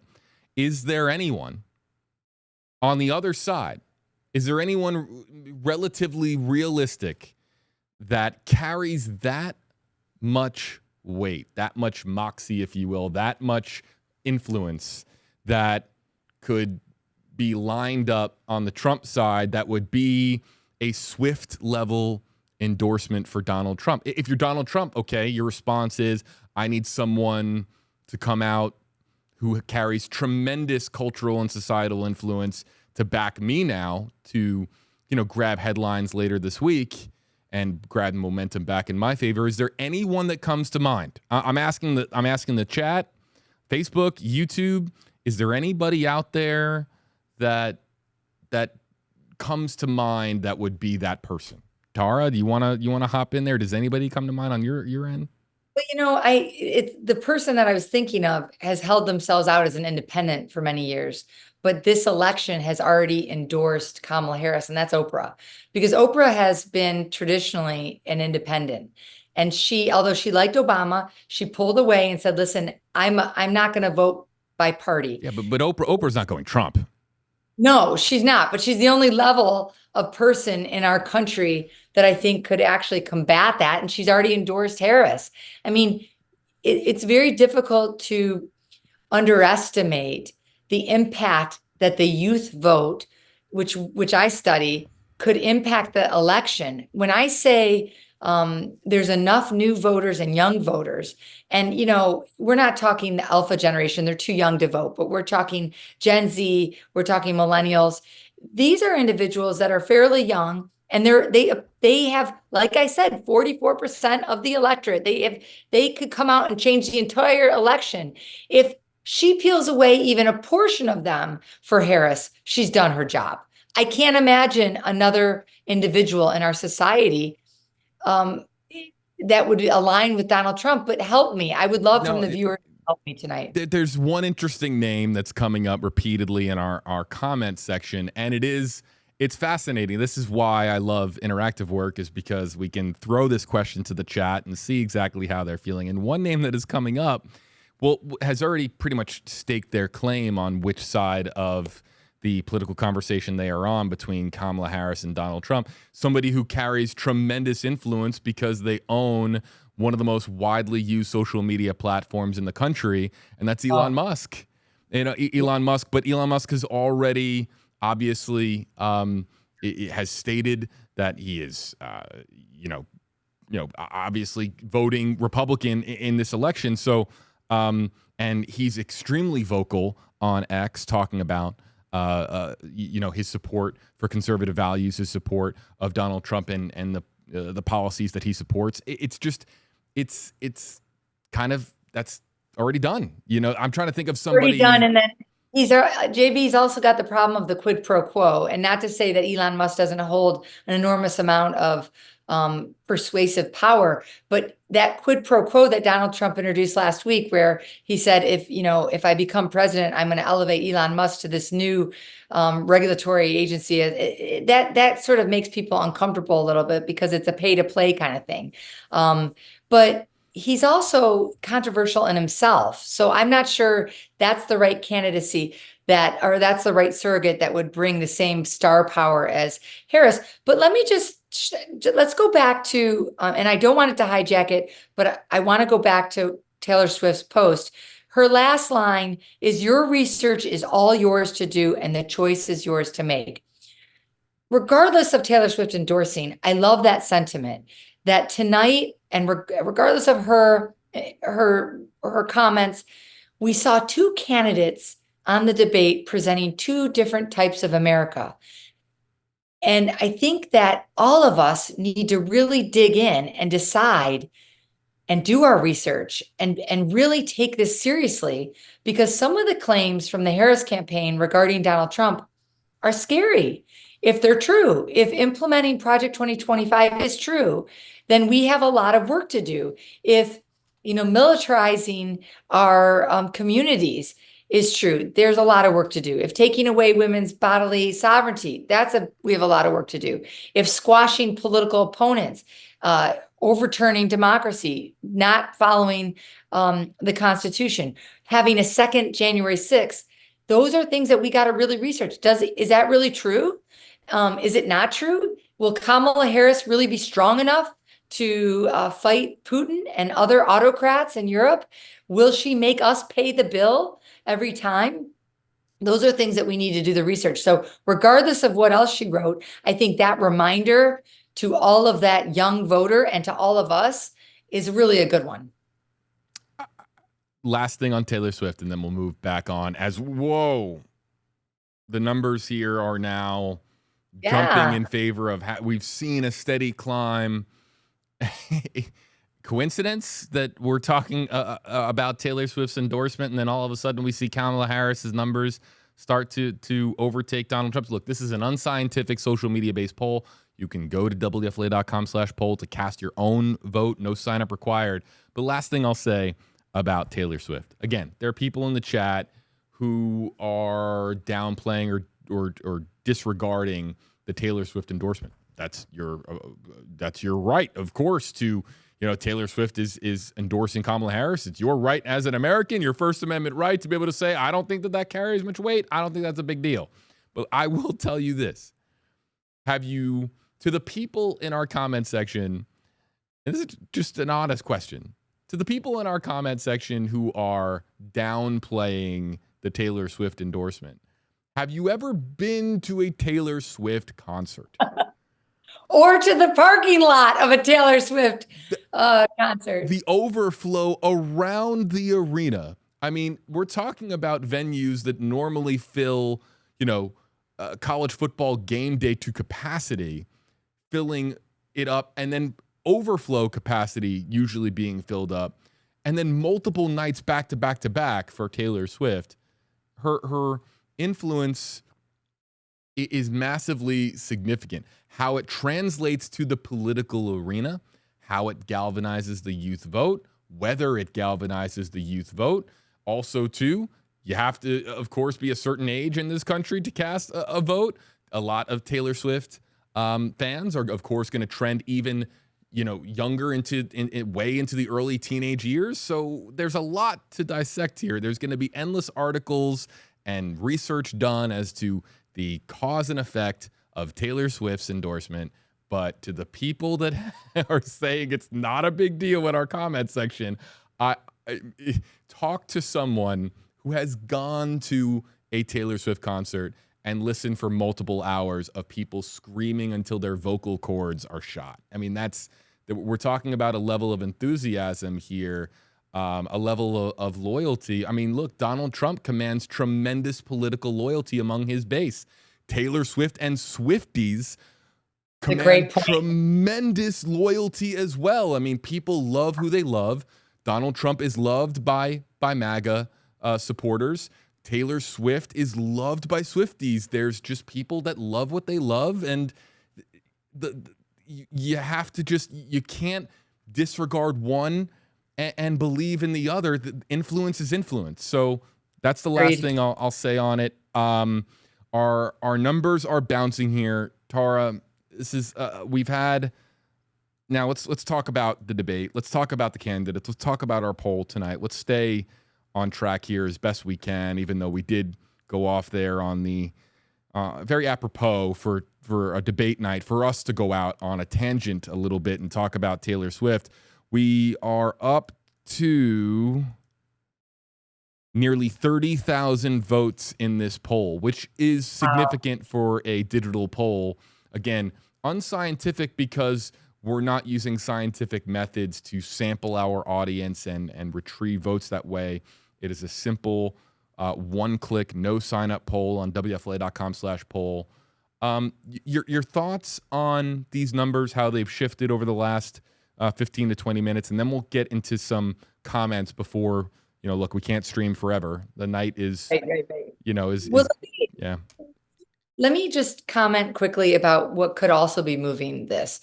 Is there anyone on the other side? Is there anyone relatively realistic that carries that much weight, that much moxie, if you will, that much influence, that could be lined up on the Trump side, that would be a Swift level endorsement for Donald Trump? If you're Donald Trump, okay, your response is, I need someone to come out who carries tremendous cultural and societal influence to back me now to, grab headlines later this week and grab momentum back in my favor. Is there anyone that comes to mind? I'm asking the chat, Facebook, YouTube. Is there anybody out there that comes to mind that would be that person? Tara, do you wanna hop in there? Does anybody come to mind on your end? Well, the person that I was thinking of has held themselves out as an independent for many years, but this election has already endorsed Kamala Harris, and that's Oprah, because Oprah has been traditionally an independent, and although she liked Obama, she pulled away and said, "Listen, I'm not going to vote by party." Yeah, but Oprah's not going Trump. No, she's not, but she's the only level of person in our country that I think could actually combat that. And she's already endorsed Harris. I mean, it's very difficult to underestimate the impact that the youth vote, which I study, could impact the election. When I say there's enough new voters and young voters, and we're not talking the alpha generation, they're too young to vote, but we're talking Gen Z, we're talking millennials. These are individuals that are fairly young, and they have, like I said, 44% of the electorate. They could come out and change the entire election. If she peels away even a portion of them for Harris, she's done her job. I can't imagine another individual in our society that would align with Donald Trump, but help me. I would love from the viewer to help me tonight. There's one interesting name that's coming up repeatedly in our comment section, and it's fascinating. This is why I love interactive work, is because we can throw this question to the chat and see exactly how they're feeling. And one name that is coming up, has already pretty much staked their claim on which side of the political conversation they are on between Kamala Harris and Donald Trump. Somebody who carries tremendous influence because they own one of the most widely used social media platforms in the country, and that's Elon Musk. Elon Musk, but Elon Musk has already obviously has stated that he is, obviously voting Republican in this election. So, and he's extremely vocal on X, talking about his support for conservative values, his support of Donald Trump and the policies that he supports. It's kind of, that's already done. I'm trying to think of somebody already done, and then JB's also got the problem of the quid pro quo, and not to say that Elon Musk doesn't hold an enormous amount of persuasive power. But that quid pro quo that Donald Trump introduced last week, where he said, if I become president, I'm going to elevate Elon Musk to this new regulatory agency, that sort of makes people uncomfortable a little bit, because it's a pay to play kind of thing. But he's also controversial in himself. So I'm not sure that's the right candidacy or that's the right surrogate that would bring the same star power as Harris. But let's go back to, and I don't want it to hijack it, but I want to go back to Taylor Swift's post. Her last line is, "Your research is all yours to do, and the choice is yours to make." Regardless of Taylor Swift endorsing, I love that sentiment, that tonight, and regardless of her comments, we saw two candidates on the debate presenting two different types of America. And I think that all of us need to really dig in and decide and do our research and really take this seriously, because some of the claims from the Harris campaign regarding Donald Trump are scary. If they're true, if implementing Project 2025 is true, then we have a lot of work to do. If, militarizing our communities is true, there's a lot of work to do. If taking away women's bodily sovereignty, we have a lot of work to do. If squashing political opponents, overturning democracy, not following the Constitution, having a second January 6th, those are things that we got to really research. Is that really true? Is it not true? Will Kamala Harris really be strong enough to fight Putin and other autocrats in Europe? Will she make us pay the bill every time? Those are things that we need to do the research. So regardless of what else she wrote, I think that reminder to all of that young voter and to all of us is really a good one. Last thing on Taylor Swift, and then we'll move back on. The numbers here are now jumping in favor of, we've seen a steady climb. Coincidence that we're talking about Taylor Swift's endorsement, and then all of a sudden we see Kamala Harris's numbers start to overtake Donald Trump's? Look, this is an unscientific social media-based poll. You can go to WFLA.com/poll to cast your own vote. No sign up required. But last thing I'll say about Taylor Swift. Again, there are people in the chat who are downplaying or disregarding the Taylor Swift endorsement. That's your right, of course, to, Taylor Swift is endorsing Kamala Harris. It's your right as an American, your First Amendment right to be able to say, I don't think that carries much weight. I don't think that's a big deal. But I will tell you this. To the people in our comment section, and this is just an honest question, to the people in our comment section who are downplaying the Taylor Swift endorsement, have you ever been to a Taylor Swift concert? Or to the parking lot of a Taylor Swift concert? The overflow around the arena. I mean, we're talking about venues that normally fill, college football game day to capacity, filling it up, and then overflow capacity usually being filled up, and then multiple nights back to back to back for Taylor Swift. Her influence is massively significant. How it translates to the political arena, how it galvanizes the youth vote, whether it galvanizes the youth vote. Also, too, you have to, of course, be a certain age in this country to cast a vote. A lot of Taylor Swift fans are, of course, going to trend even, younger way into the early teenage years. So there's a lot to dissect here. There's going to be endless articles and research done as to the cause and effect of Taylor Swift's endorsement. But to the people that are saying it's not a big deal in our comment section, I talk to someone who has gone to a Taylor Swift concert and listened for multiple hours of people screaming until their vocal cords are shot. I mean, we're talking about a level of enthusiasm here, a level of loyalty. I mean, look, Donald Trump commands tremendous political loyalty among his base. Taylor Swift and Swifties command tremendous loyalty as well. I mean, people love who they love. Donald Trump is loved by MAGA supporters. Taylor Swift is loved by Swifties. There's just people that love what they love, and you have to you can't disregard one and believe in the other. The influence is influence. So that's the last Agreed. thing I'll say on it. Our numbers are bouncing here, Tara. This is we've had. Now let's talk about the debate. Let's talk about the candidates. Let's talk about our poll tonight. Let's stay on track here as best we can, even though we did go off there on the very apropos for a debate night for us to go out on a tangent a little bit and talk about Taylor Swift. We are up to nearly 30,000 votes in this poll, which is significant for a digital poll. Again, unscientific because we're not using scientific methods to sample our audience and retrieve votes that way. It is a simple one-click, no sign-up poll on WFLA.com/poll. Your thoughts on these numbers, how they've shifted over the last 15 to 20 minutes, and then we'll get into some comments before, look, we can't stream forever. The night is, Right. is yeah. Let me just comment quickly about what could also be moving this.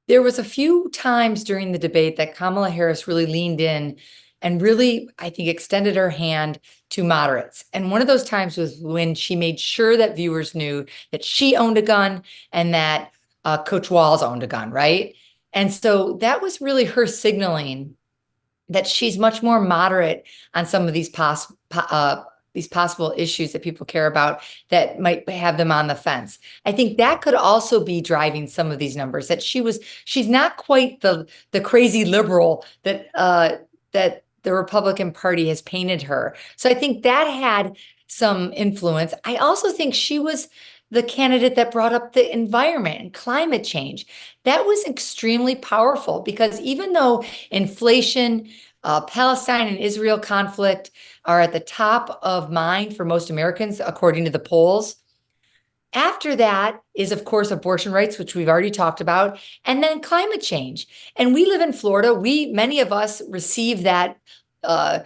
There was a few times during the debate that Kamala Harris really leaned in and really, I think, extended her hand to moderates. And one of those times was when she made sure that viewers knew that she owned a gun and that Coach Walls owned a gun, right? And so that was really her signaling that she's much more moderate on some of these possible issues that people care about that might have them on the fence. I think that could also be driving some of these numbers, that she's not quite the crazy liberal that the Republican Party has painted her. So I think that had some influence. I also think she was the candidate that brought up the environment and climate change. That was extremely powerful because even though inflation, Palestine and Israel conflict are at the top of mind for most Americans, according to the polls, after that is, of course, abortion rights, which we've already talked about, and then climate change. And we live in Florida. Many of us receive that a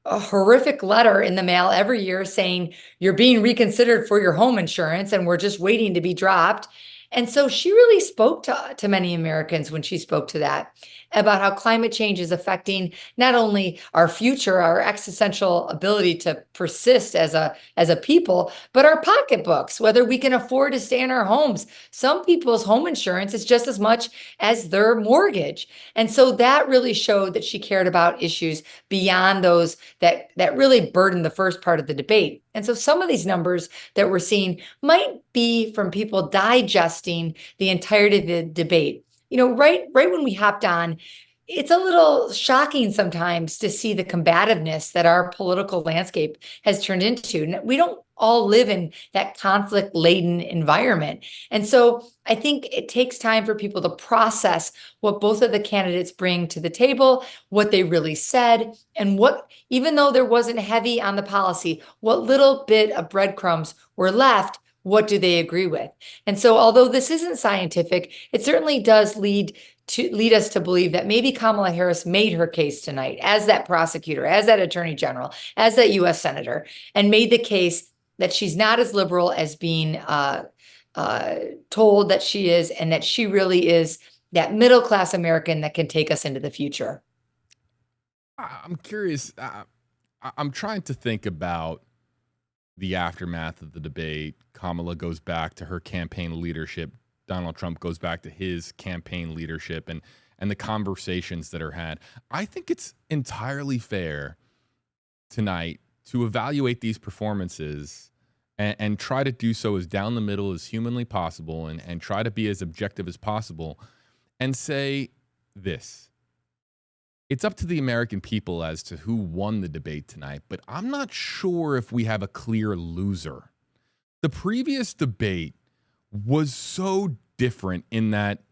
horrific letter in the mail every year saying you're being reconsidered for your home insurance and we're just waiting to be dropped. And so she really spoke to many Americans when she spoke to that about how climate change is affecting not only our future, our existential ability to persist as a people, but our pocketbooks, whether we can afford to stay in our homes. Some people's home insurance is just as much as their mortgage. And so that really showed that she cared about issues beyond those that really burdened the first part of the debate. And so some of these numbers that we're seeing might be from people digesting the entirety of the debate. Right when we hopped on, it's a little shocking sometimes to see the combativeness that our political landscape has turned into. We don't all live in that conflict-laden environment. And so I think it takes time for people to process what both of the candidates bring to the table, what they really said, and what, even though there wasn't heavy on the policy, what little bit of breadcrumbs were left, what do they agree with? And so although this isn't scientific, it certainly does lead us to believe that maybe Kamala Harris made her case tonight as that prosecutor, as that attorney general, as that U.S. senator, and made the case that she's not as liberal as being told that she is, and that she really is that middle-class American that can take us into the future. I'm curious. I'm trying to think about the aftermath of the debate. Kamala goes back to her campaign leadership. Donald Trump goes back to his campaign leadership and the conversations that are had. I think it's entirely fair tonight to evaluate these performances and try to do so as down the middle as humanly possible and try to be as objective as possible and say this. It's up to the American people as to who won the debate tonight, but I'm not sure if we have a clear loser. The previous debate was so different in that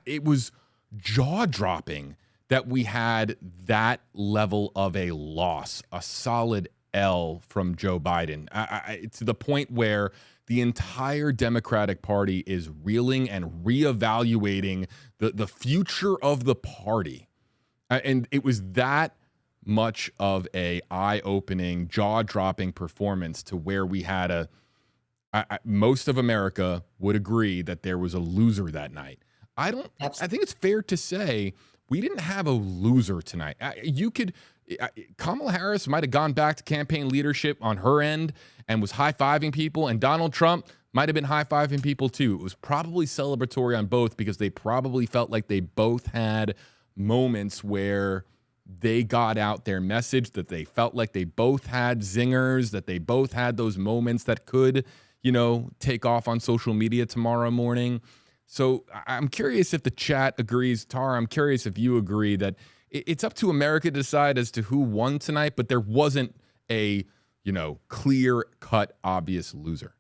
it was jaw-dropping that we had that level of a loss, a solid L from Joe Biden, to the point where the entire Democratic Party is reeling and reevaluating the future of the party. And it was that much of a eye-opening, jaw-dropping performance to where we had Most of America would agree that there was a loser that night. I don't. I Absolutely. think it's fair to say we didn't have a loser tonight. You could. Kamala Harris might have gone back to campaign leadership on her end and was high-fiving people, and Donald Trump might have been high-fiving people too. It was probably celebratory on both because they probably felt like they both had moments where they got out their message, that they felt like they both had zingers, that they both had those moments that could, take off on social media tomorrow morning. So I'm curious if the chat agrees. Tara, I'm curious if you agree that it's up to America to decide as to who won tonight, but there wasn't a, clear cut, obvious loser.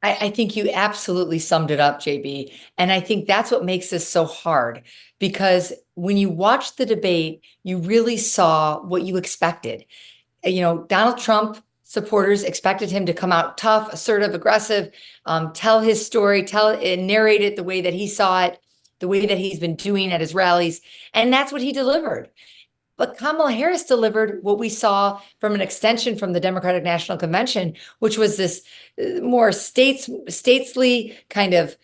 I think you absolutely summed it up, JB. And I think that's what makes this so hard, because when you watch the debate, you really saw what you expected. Donald Trump supporters expected him to come out tough, assertive, aggressive, tell his story, tell and narrate it the way that he saw it, the way that he's been doing at his rallies. And that's what he delivered. But Kamala Harris delivered what we saw from an extension from the Democratic National Convention, which was this more statesly kind of,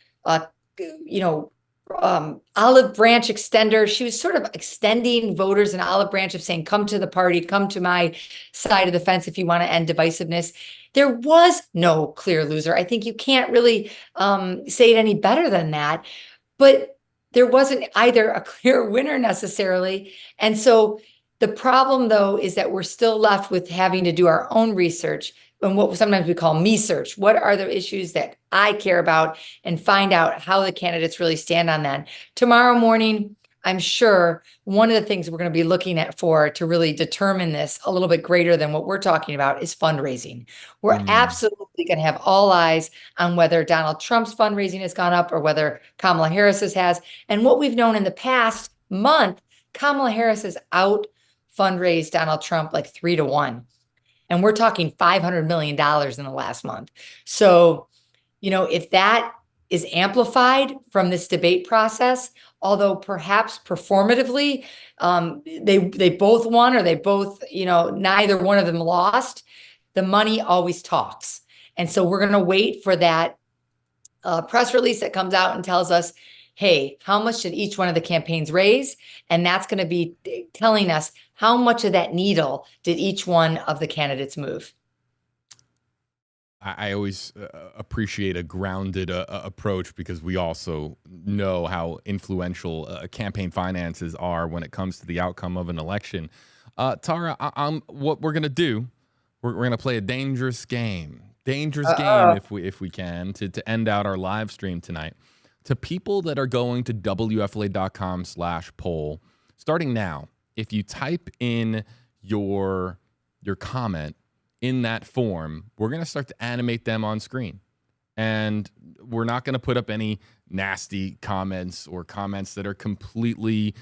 olive branch extender. She was sort of extending voters an olive branch of saying, come to the party, come to my side of the fence if you want to end divisiveness. There was no clear loser. I think you can't really say it any better than that. But there wasn't either a clear winner necessarily. And so the problem, though, is that we're still left with having to do our own research and what sometimes we call me search. What are the issues that I care about, and find out how the candidates really stand on that. Tomorrow morning, I'm sure one of the things we're going to be looking at to really determine this a little bit greater than what we're talking about is fundraising. We're absolutely going to have all eyes on whether Donald Trump's fundraising has gone up or whether Kamala Harris's has. And what we've known in the past month, Kamala Harris has out fundraised Donald Trump like 3-1. And we're talking $500 million in the last month. So, if that is amplified from this debate process, although perhaps performatively, they both won, or they both, neither one of them lost, the money always talks. And so we're going to wait for that press release that comes out and tells us, hey, how much did each one of the campaigns raise? And that's going to be telling us how much of that needle did each one of the candidates move. I always appreciate a grounded approach, because we also know how influential campaign finances are when it comes to the outcome of an election. Tara, what we're going to do, we're going to play a dangerous game. If we can, to end out our live stream tonight. To people that are going to WFLA.com/poll, starting now, if you type in your comment in that form, we're going to start to animate them on screen. And we're not going to put up any nasty comments or comments that are completely,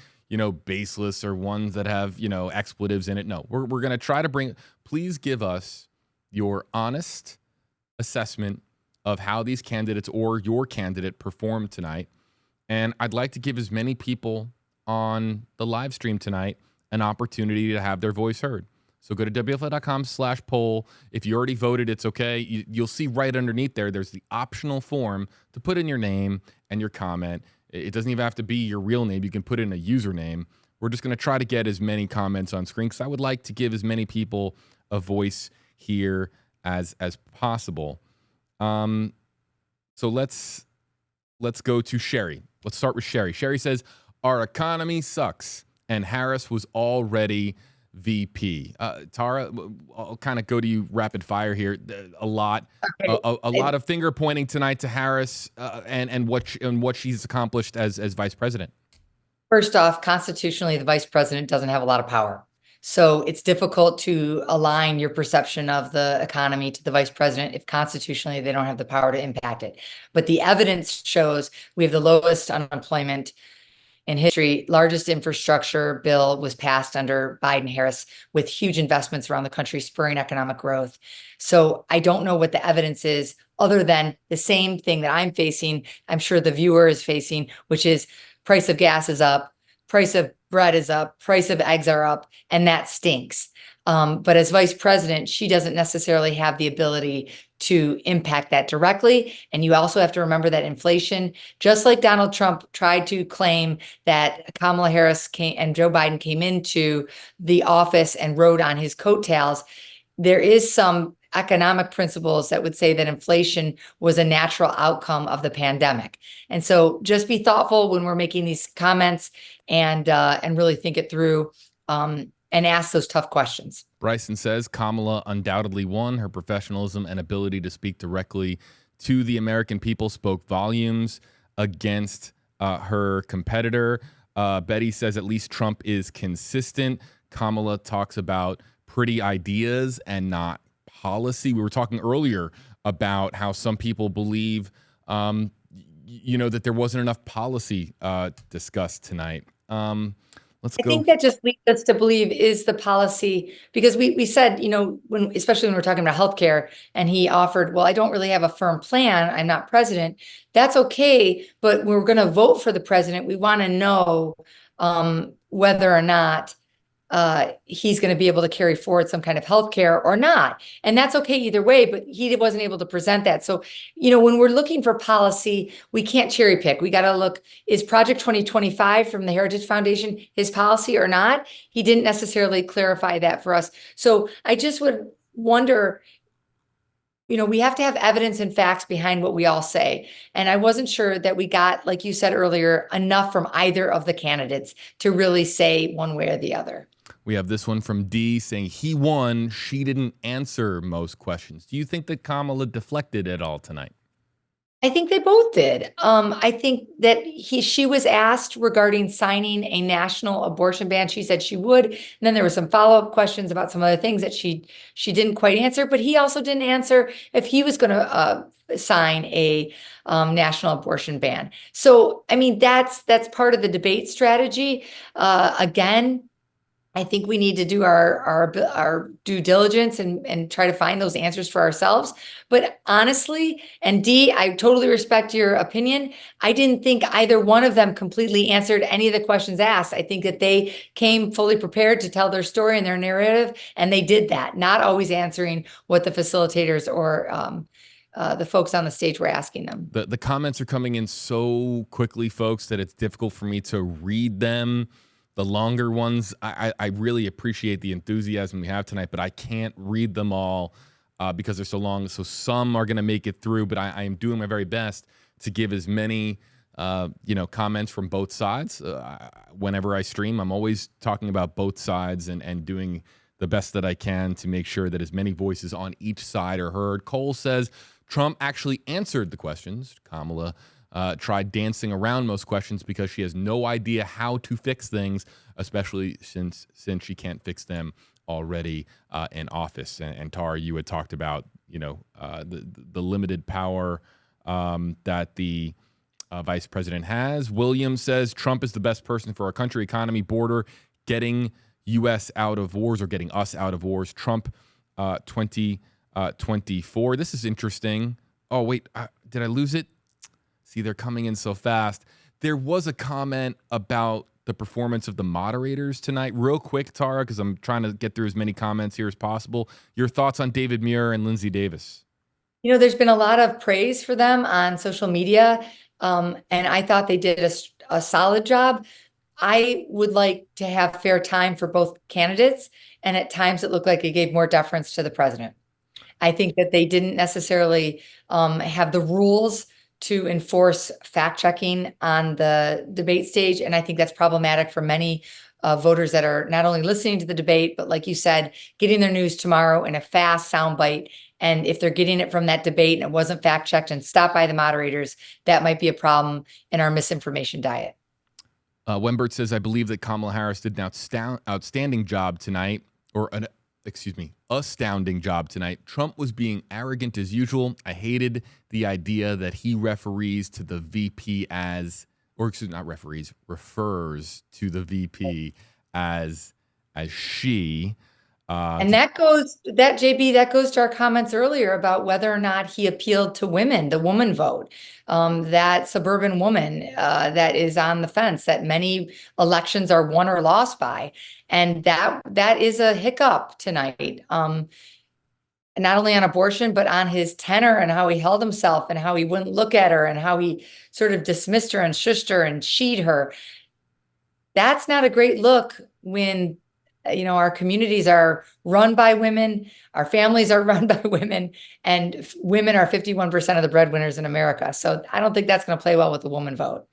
baseless, or ones that have, expletives in it. No, we're going to try to please give us your honest assessment of how these candidates or your candidate performed tonight. And I'd like to give as many people on the live stream tonight an opportunity to have their voice heard. So go to WFLA.com/poll. If you already voted, it's okay. You'll see right underneath there's the optional form to put in your name and your comment. It doesn't even have to be your real name. You can put in a username. We're just going to try to get as many comments on screen, because I would like to give as many people a voice here as possible. So let's go to Sherry. Let's start with Sherry. Sherry says, our economy sucks, and Harris was already VP. Tara, I'll kind of go to you rapid fire here. A lot of finger pointing tonight to Harris and what she's accomplished as vice president. First off, constitutionally, the vice president doesn't have a lot of power. So it's difficult to align your perception of the economy to the vice president if constitutionally they don't have the power to impact it. But the evidence shows we have the lowest unemployment in history. Largest infrastructure bill was passed under Biden-Harris, with huge investments around the country spurring economic growth. So I don't know what the evidence is, other than the same thing that I'm facing, I'm sure the viewer is facing, which is price of gas is up, price of bread is up, price of eggs are up, and that stinks. But as vice president, she doesn't necessarily have the ability to impact that directly. And you also have to remember that inflation, just like Donald Trump tried to claim that Kamala Harris came and Joe Biden came into the office and rode on his coattails, there is some economic principles that would say that inflation was a natural outcome of the pandemic. And so just be thoughtful when we're making these comments and really think it through and ask those tough questions. Bryson says Kamala undoubtedly won. Her professionalism and ability to speak directly to the American people spoke volumes against her competitor. Betty says at least Trump is consistent. Kamala talks about pretty ideas and not policy. We were talking earlier about how some people believe, that there wasn't enough policy discussed tonight. I think that just leads us to believe is the policy, because we said, especially when we're talking about healthcare, and he offered, well, I don't really have a firm plan. I'm not president. That's okay. But we're going to vote for the president. We want to know whether or not he's going to be able to carry forward some kind of healthcare or not. And that's okay either way, but he wasn't able to present that. So, when we're looking for policy, we can't cherry pick. We got to look, is Project 2025 from the Heritage Foundation his policy or not? He didn't necessarily clarify that for us. So I just would wonder, we have to have evidence and facts behind what we all say. And I wasn't sure that we got, like you said earlier, enough from either of the candidates to really say one way or the other. We have this one from D saying he won. She didn't answer most questions. Do you think that Kamala deflected at all tonight? I think they both did. I think that she was asked regarding signing a national abortion ban. She said she would. And then there were some follow-up questions about some other things that she didn't quite answer. But he also didn't answer if he was going to sign a national abortion ban. So, I mean, that's part of the debate strategy. Again, I think we need to do our due diligence and try to find those answers for ourselves. But honestly, and Dee, I totally respect your opinion. I didn't think either one of them completely answered any of the questions asked. I think that they came fully prepared to tell their story and their narrative, and they did that, not always answering what the facilitators or the folks on the stage were asking them. The comments are coming in so quickly, folks, that it's difficult for me to read them. The longer ones, I really appreciate the enthusiasm we have tonight, but I can't read them all because they're so long. So some are going to make it through, but I am doing my very best to give as many, comments from both sides. Whenever I stream, I'm always talking about both sides and doing the best that I can to make sure that as many voices on each side are heard. Cole says Trump actually answered the questions. Kamala tried dancing around most questions because she has no idea how to fix things, especially since she can't fix them already in office. And Tara, you had talked about the limited power that the vice president has. Williams says Trump is the best person for our country, economy, border, getting U.S. out of wars or getting us out of wars. Trump 2024. This is interesting. Oh, wait, did I lose it? See, they're coming in so fast. There was a comment about the performance of the moderators tonight. Real quick, Tara, because I'm trying to get through as many comments here as possible. Your thoughts on David Muir and Lindsay Davis? There's been a lot of praise for them on social media, and I thought they did a solid job. I would like to have fair time for both candidates, and at times it looked like it gave more deference to the president. I think that they didn't necessarily have the rules to enforce fact-checking on the debate stage. And I think that's problematic for many voters that are not only listening to the debate, but like you said, getting their news tomorrow in a fast soundbite. And if they're getting it from that debate and it wasn't fact-checked and stopped by the moderators, that might be a problem in our misinformation diet. Wembert says, I believe that Kamala Harris did an outstanding job tonight, astounding job tonight. Trump was being arrogant as usual. I hated the idea that he refers to the VP as she. And that goes to our comments earlier about whether or not he appealed to women, the woman vote. that suburban woman that is on the fence that many elections are won or lost by. And that is a hiccup tonight. Not only on abortion, but on his tenor and how he held himself and how he wouldn't look at her and how he sort of dismissed her and shushed her and she'd her. That's not a great look when our communities are run by women, our families are run by women, and women are 51% of the breadwinners in America. So I don't think that's going to play well with the woman vote.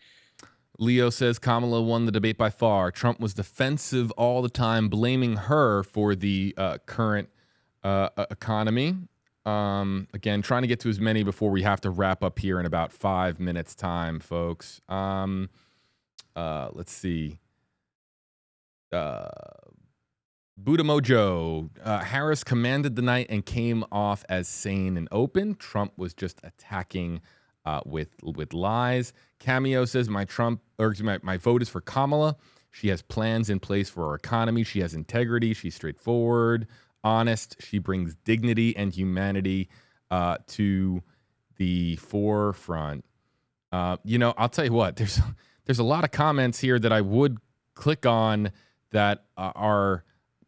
Leo says Kamala won the debate by far. Trump was defensive all the time, blaming her for the current economy. Again, trying to get to as many before we have to wrap up here in about 5 minutes time, folks. Let's see. Buddha Mojo. Harris commanded the night and came off as sane and open. Trump was just attacking with lies. Cameo says my vote is for Kamala. She has plans in place for our economy. She has integrity. She's straightforward, honest. She brings dignity and humanity to the forefront. I'll tell you what. There's a lot of comments here that I would click on that are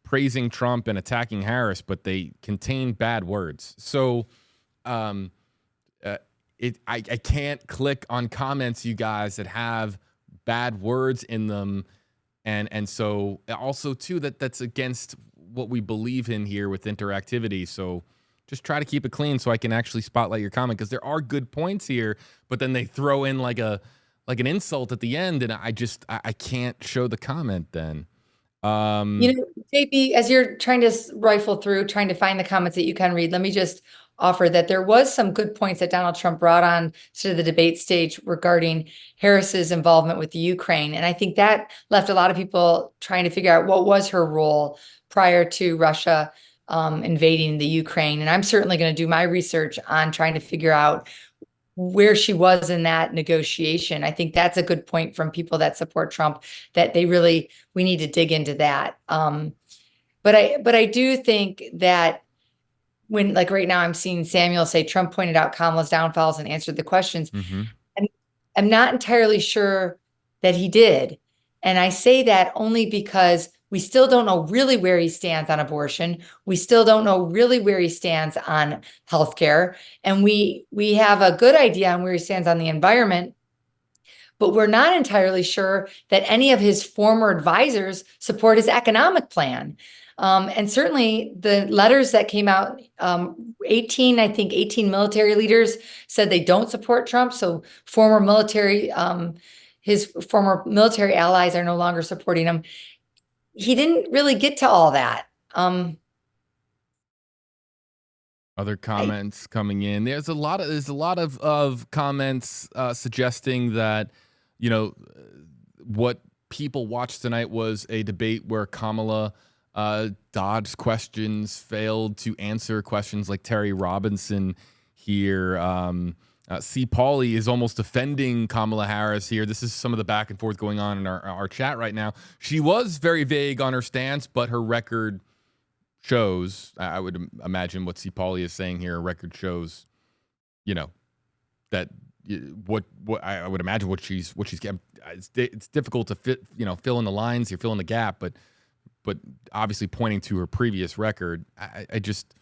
praising Trump and attacking Harris, but they contain bad words. So I can't click on comments, you guys, that have bad words in them. And so also, too, that's against what we believe in here with interactivity. So just try to keep it clean so I can actually spotlight your comment, because there are good points here, but then they throw in like an insult at the end, and I can't show the comment then. JP, as you're trying to rifle through, trying to find the comments that you can read, let me just offer that there was some good points that Donald Trump brought on to the debate stage regarding Harris's involvement with the Ukraine. And I think that left a lot of people trying to figure out what was her role prior to Russia invading the Ukraine. And I'm certainly going to do my research on trying to figure out where she was in that negotiation. I think that's a good point from people that support Trump, that we need to dig into that. But I do think that when, like right now, I'm seeing Samuel say Trump pointed out Kamala's downfalls and answered the questions. Mm-hmm. And I'm not entirely sure that he did. And I say that only because we still don't know really where he stands on abortion. We still don't know really where he stands on healthcare. And we have a good idea on where he stands on the environment, but we're not entirely sure that any of his former advisors support his economic plan. And certainly the letters that came out, 18 military leaders said they don't support Trump. So his former military allies are no longer supporting him. He didn't really get to all that. Other comments coming in. There's a lot of comments suggesting that, what people watched tonight was a debate where Kamala dodged questions, failed to answer questions like Terry Robinson here. C. Pauly is almost defending Kamala Harris here. This is some of the back and forth going on in our chat right now. She was very vague on her stance, but her record shows, I would imagine what C. Pauly is saying here, her record shows, that what I would imagine what she's getting. It's difficult to fill in the lines here, fill in the gap, but obviously pointing to her previous record, I just,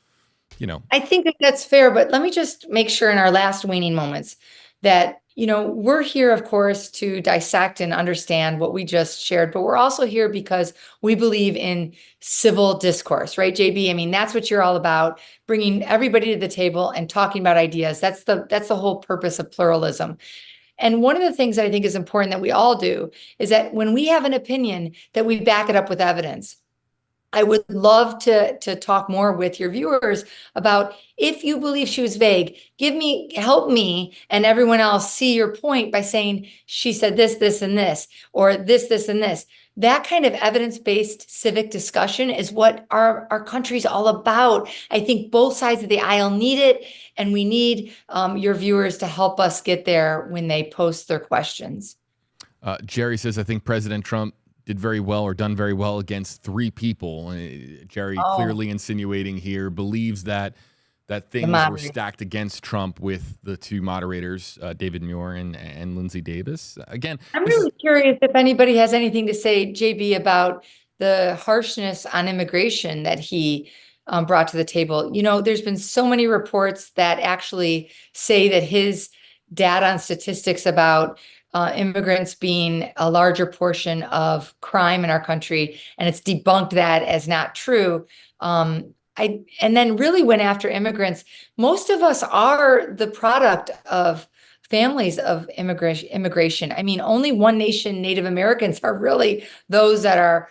I think that's fair, but let me just make sure in our last waning moments that, we're here, of course, to dissect and understand what we just shared, but we're also here because we believe in civil discourse, right, JB? I mean, that's what you're all about, bringing everybody to the table and talking about ideas. That's the whole purpose of pluralism. And one of the things that I think is important that we all do is that when we have an opinion, that we back it up with evidence. I would love to talk more with your viewers about, if you believe she was vague, help me and everyone else see your point by saying she said this, this, and this, or this, and this. That kind of evidence-based civic discussion is what our country's all about. I think both sides of the aisle need it, and we need your viewers to help us get there when they post their questions. Jerry says, I think President Trump did very well, or done very well, against 3 people. Jerry clearly insinuating here, believes that that The things were moderator. stacked against Trump with the two moderators, David Muir and Lindsey Davis. Again, I'm this is really curious if anybody has anything to say, JB, about the harshness on immigration that he brought to the table. You know, there's been so many reports that actually say that his data and statistics about immigrants being a larger portion of crime in our country, and it's debunked that as not true. And then really went after immigrants. Most of us are the product of families of immigration. I mean, only one nation, Native Americans, are really those that are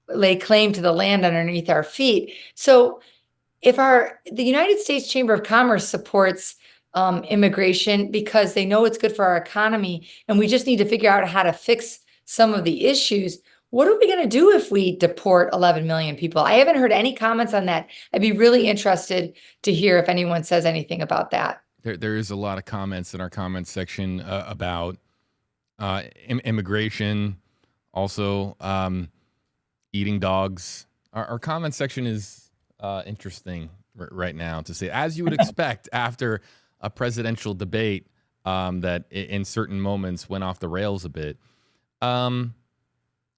lay claim to the land underneath our feet. So if the United States Chamber of Commerce supports immigration because they know it's good for our economy, and we just need to figure out how to fix some of the issues. What are we going to do if we deport 11 million people? I haven't heard any comments on that. I'd be really interested to hear if anyone says anything about that. there is a lot of comments in our comments section about immigration, also eating dogs. Our comment section is interesting right now, to say, as you would expect after a presidential debate that in certain moments went off the rails a bit. And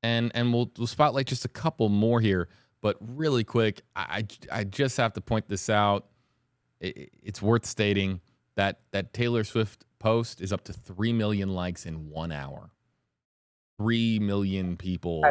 we'll spotlight just a couple more here, but really quick, I just have to point this out. It's worth stating that Taylor Swift post is up to 3 million likes in 1 hour. 3 million people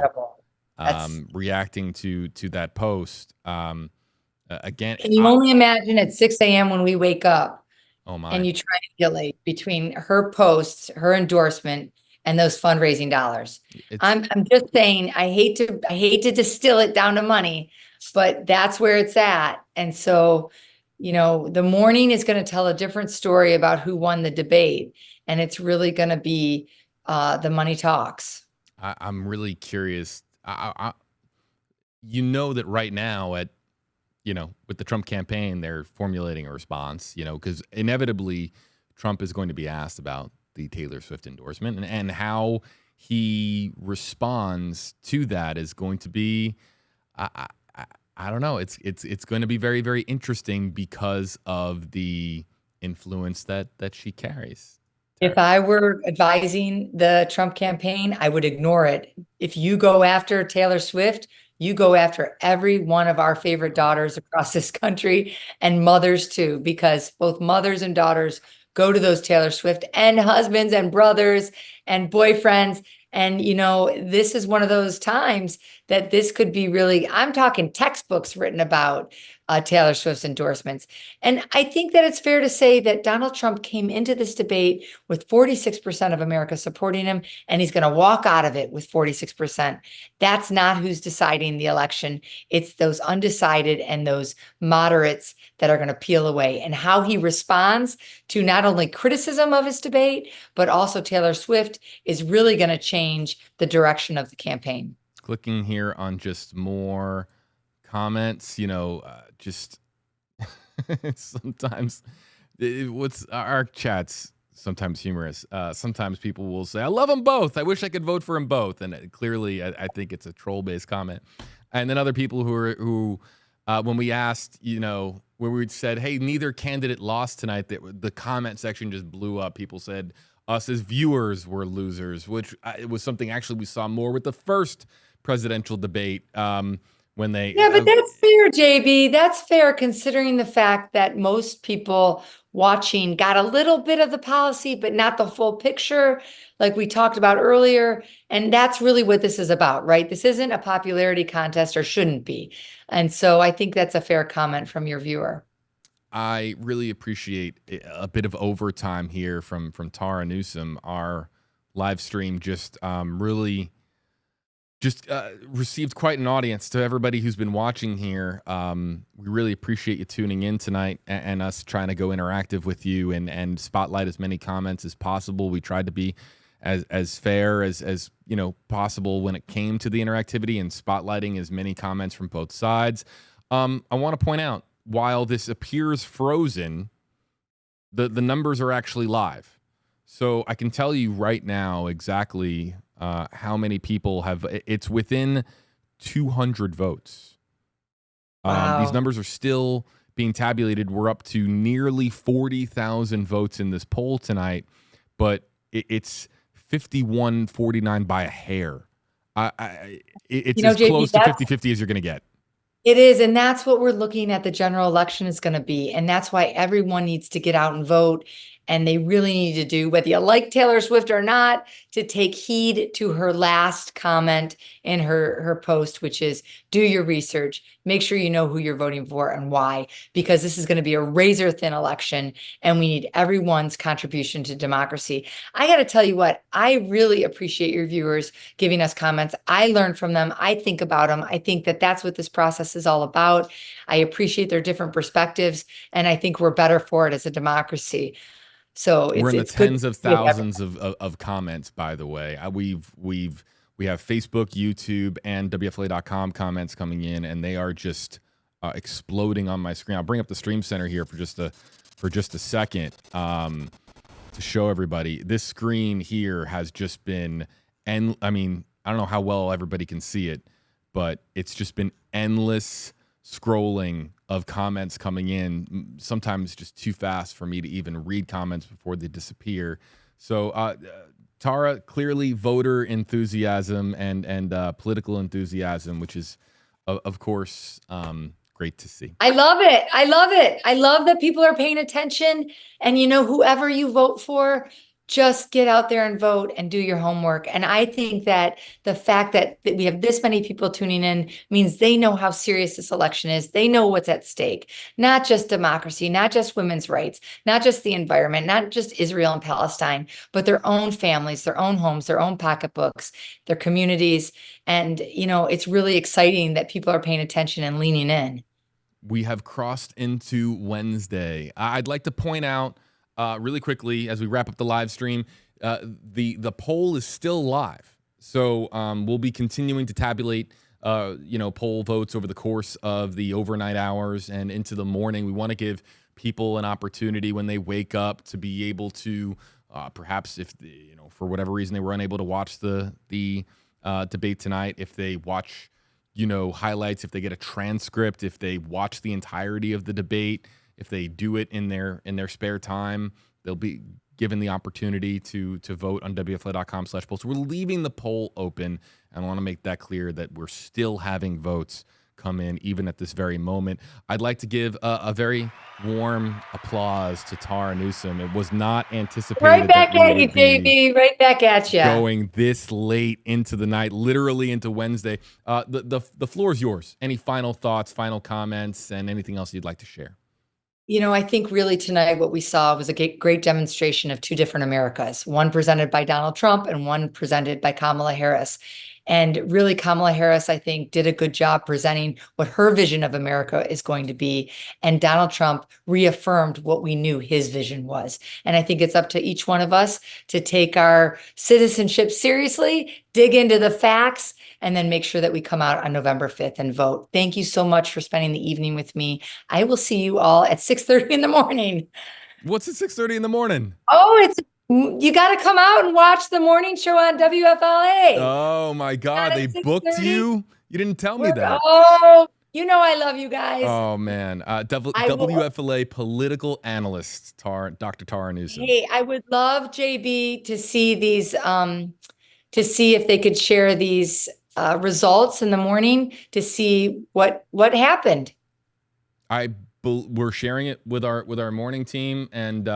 reacting to that post. Again, can you only imagine at 6 a.m. when we wake up oh my, and you triangulate between her posts, her endorsement, and those fundraising dollars? I'm just saying, I hate to distill it down to money, but that's where it's at. And so, you know, the morning is going to tell a different story about who won the debate, and it's really going to be the money talks. I'm really curious. You know that right now with the Trump campaign, they're formulating a response, because inevitably Trump is going to be asked about the Taylor Swift endorsement, and how he responds to that is going to be, I don't know. It's going to be very, very interesting because of the influence that she carries. If I were advising the Trump campaign, I would ignore it. If you go after Taylor Swift, you go after every one of our favorite daughters across this country, and mothers too, because both mothers and daughters go to those Taylor Swift, and husbands and brothers and boyfriends. And, this is one of those times that this could be really, I'm talking textbooks written about Taylor Swift's endorsements. And I think that it's fair to say that Donald Trump came into this debate with 46% of America supporting him, and he's going to walk out of it with 46%. That's not who's deciding the election. It's those undecided and those moderates that are going to peel away. And how he responds to not only criticism of his debate, but also Taylor Swift is really going to change the direction of the campaign. Clicking here on just more comments, just sometimes what's our chats sometimes humorous. Sometimes people will say, I love them both. I wish I could vote for them both. And clearly I think it's a troll-based comment. And then other people who when we asked, where we said, hey, neither candidate lost tonight, the comment section just blew up. People said us as viewers were losers, which it was something actually we saw more with the first presidential debate. When they but that's fair, JB. That's fair, considering the fact that most people watching got a little bit of the policy, but not the full picture, like we talked about earlier. And that's really what this is about, right? This isn't a popularity contest, or shouldn't be. And so I think that's a fair comment from your viewer. I really appreciate a bit of overtime here from Tara Newsom. Our live stream just really received quite an audience. To everybody who's been watching here, we really appreciate you tuning in tonight and us trying to go interactive with you and spotlight as many comments as possible. We tried to be as fair as possible when it came to the interactivity and spotlighting as many comments from both sides. I want to point out, while this appears frozen, the numbers are actually live. So I can tell you right now exactly how many people have. It's within 200 votes. Wow. These numbers are still being tabulated. We're up to nearly 40,000 votes in this poll tonight, but it's 51-49 by a hair. It's as JP, close to 50-50 as you're going to get. it is, and that's what we're looking at the general election is going to be. And that's why everyone needs to get out and vote. And they really need to do, whether you like Taylor Swift or not, to take heed to her last comment in her post, which is do your research, make sure you know who you're voting for and why, because this is going to be a razor thin election and we need everyone's contribution to democracy. I got to tell you what, I really appreciate your viewers giving us comments. I learn from them. I think about them. I think that that's what this process is all about. I appreciate their different perspectives, and I think we're better for it as a democracy. So we're in the it's good tens of thousands of comments, by the way. We have Facebook, YouTube, and WFLA.com comments coming in, and they are just exploding on my screen. I'll bring up the Stream Center here for just a second to show everybody. This screen here has just been, and I mean, I don't know how well everybody can see it, but it's just been endless scrolling of comments coming in, sometimes just too fast for me to even read comments before they disappear. So Tara, clearly voter enthusiasm and political enthusiasm, which is of course great to see. I love it. I love it. I love that people are paying attention, and whoever you vote for, just get out there and vote and do your homework. And I think that the fact that we have this many people tuning in means they know how serious this election is. They know what's at stake, not just democracy, not just women's rights, not just the environment, not just Israel and Palestine, but their own families, their own homes, their own pocketbooks, their communities. And, it's really exciting that people are paying attention and leaning in. We have crossed into Wednesday. I'd like to point out really quickly, as we wrap up the live stream, the poll is still live. So we'll be continuing to tabulate, poll votes over the course of the overnight hours and into the morning. We want to give people an opportunity when they wake up to be able to, perhaps if, for whatever reason they were unable to watch the debate tonight, if they watch, highlights, if they get a transcript, if they watch the entirety of the debate, if they do it in their spare time, they'll be given the opportunity to vote on WFLA.com/poll. So we're leaving the poll open, and I want to make that clear that we're still having votes come in even at this very moment. I'd like to give a very warm applause to Tara Newsom. It was not anticipated. Right back at you, JB. Right back at you. Going this late into the night, literally into Wednesday. The floor is yours. Any final thoughts, final comments, and anything else you'd like to share? I think really tonight what we saw was a great demonstration of two different Americas, one presented by Donald Trump and one presented by Kamala Harris. And really, Kamala Harris, I think, did a good job presenting what her vision of America is going to be. And Donald Trump reaffirmed what we knew his vision was. And I think it's up to each one of us to take our citizenship seriously, dig into the facts, and then make sure that we come out on November 5th and vote. Thank you so much for spending the evening with me. I will see you all at 6:30 in the morning. What's at 6:30 in the morning? Oh, you got to come out and watch the morning show on WFLA. Oh my God, they booked you? You didn't tell me that. Oh, I love you guys. Oh man, WFLA political analyst Dr. Tara Newsom. Hey, I would love JB to see these, to see if they could share these results in the morning to see what happened. We're sharing it with our morning team, and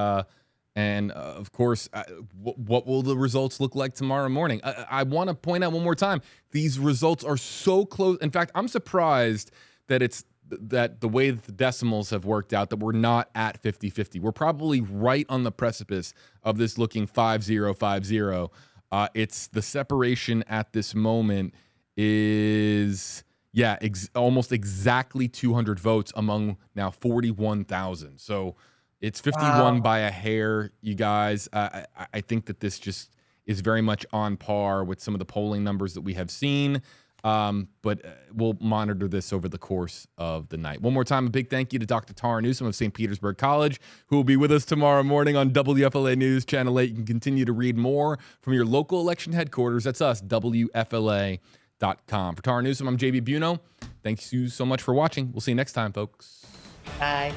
of course, what will the results look like tomorrow morning? I want to point out one more time, these results are so close. In fact, I'm surprised that the way that the decimals have worked out, that we're not at 50-50. We're probably right on the precipice of this looking 5-0-5-0. It's the separation at this moment is almost exactly 200 votes among now 41,000. So it's 51 by a hair, you guys. I think that this just is very much on par with some of the polling numbers that we have seen. But we'll monitor this over the course of the night. One more time, a big thank you to Dr. Tara Newsom of St. Petersburg College, who will be with us tomorrow morning on WFLA News Channel 8. You can continue to read more from your local election headquarters. That's us, WFLA.com. For Tara Newsom, I'm JB Buno. Thanks you so much for watching. We'll see you next time, folks. Bye.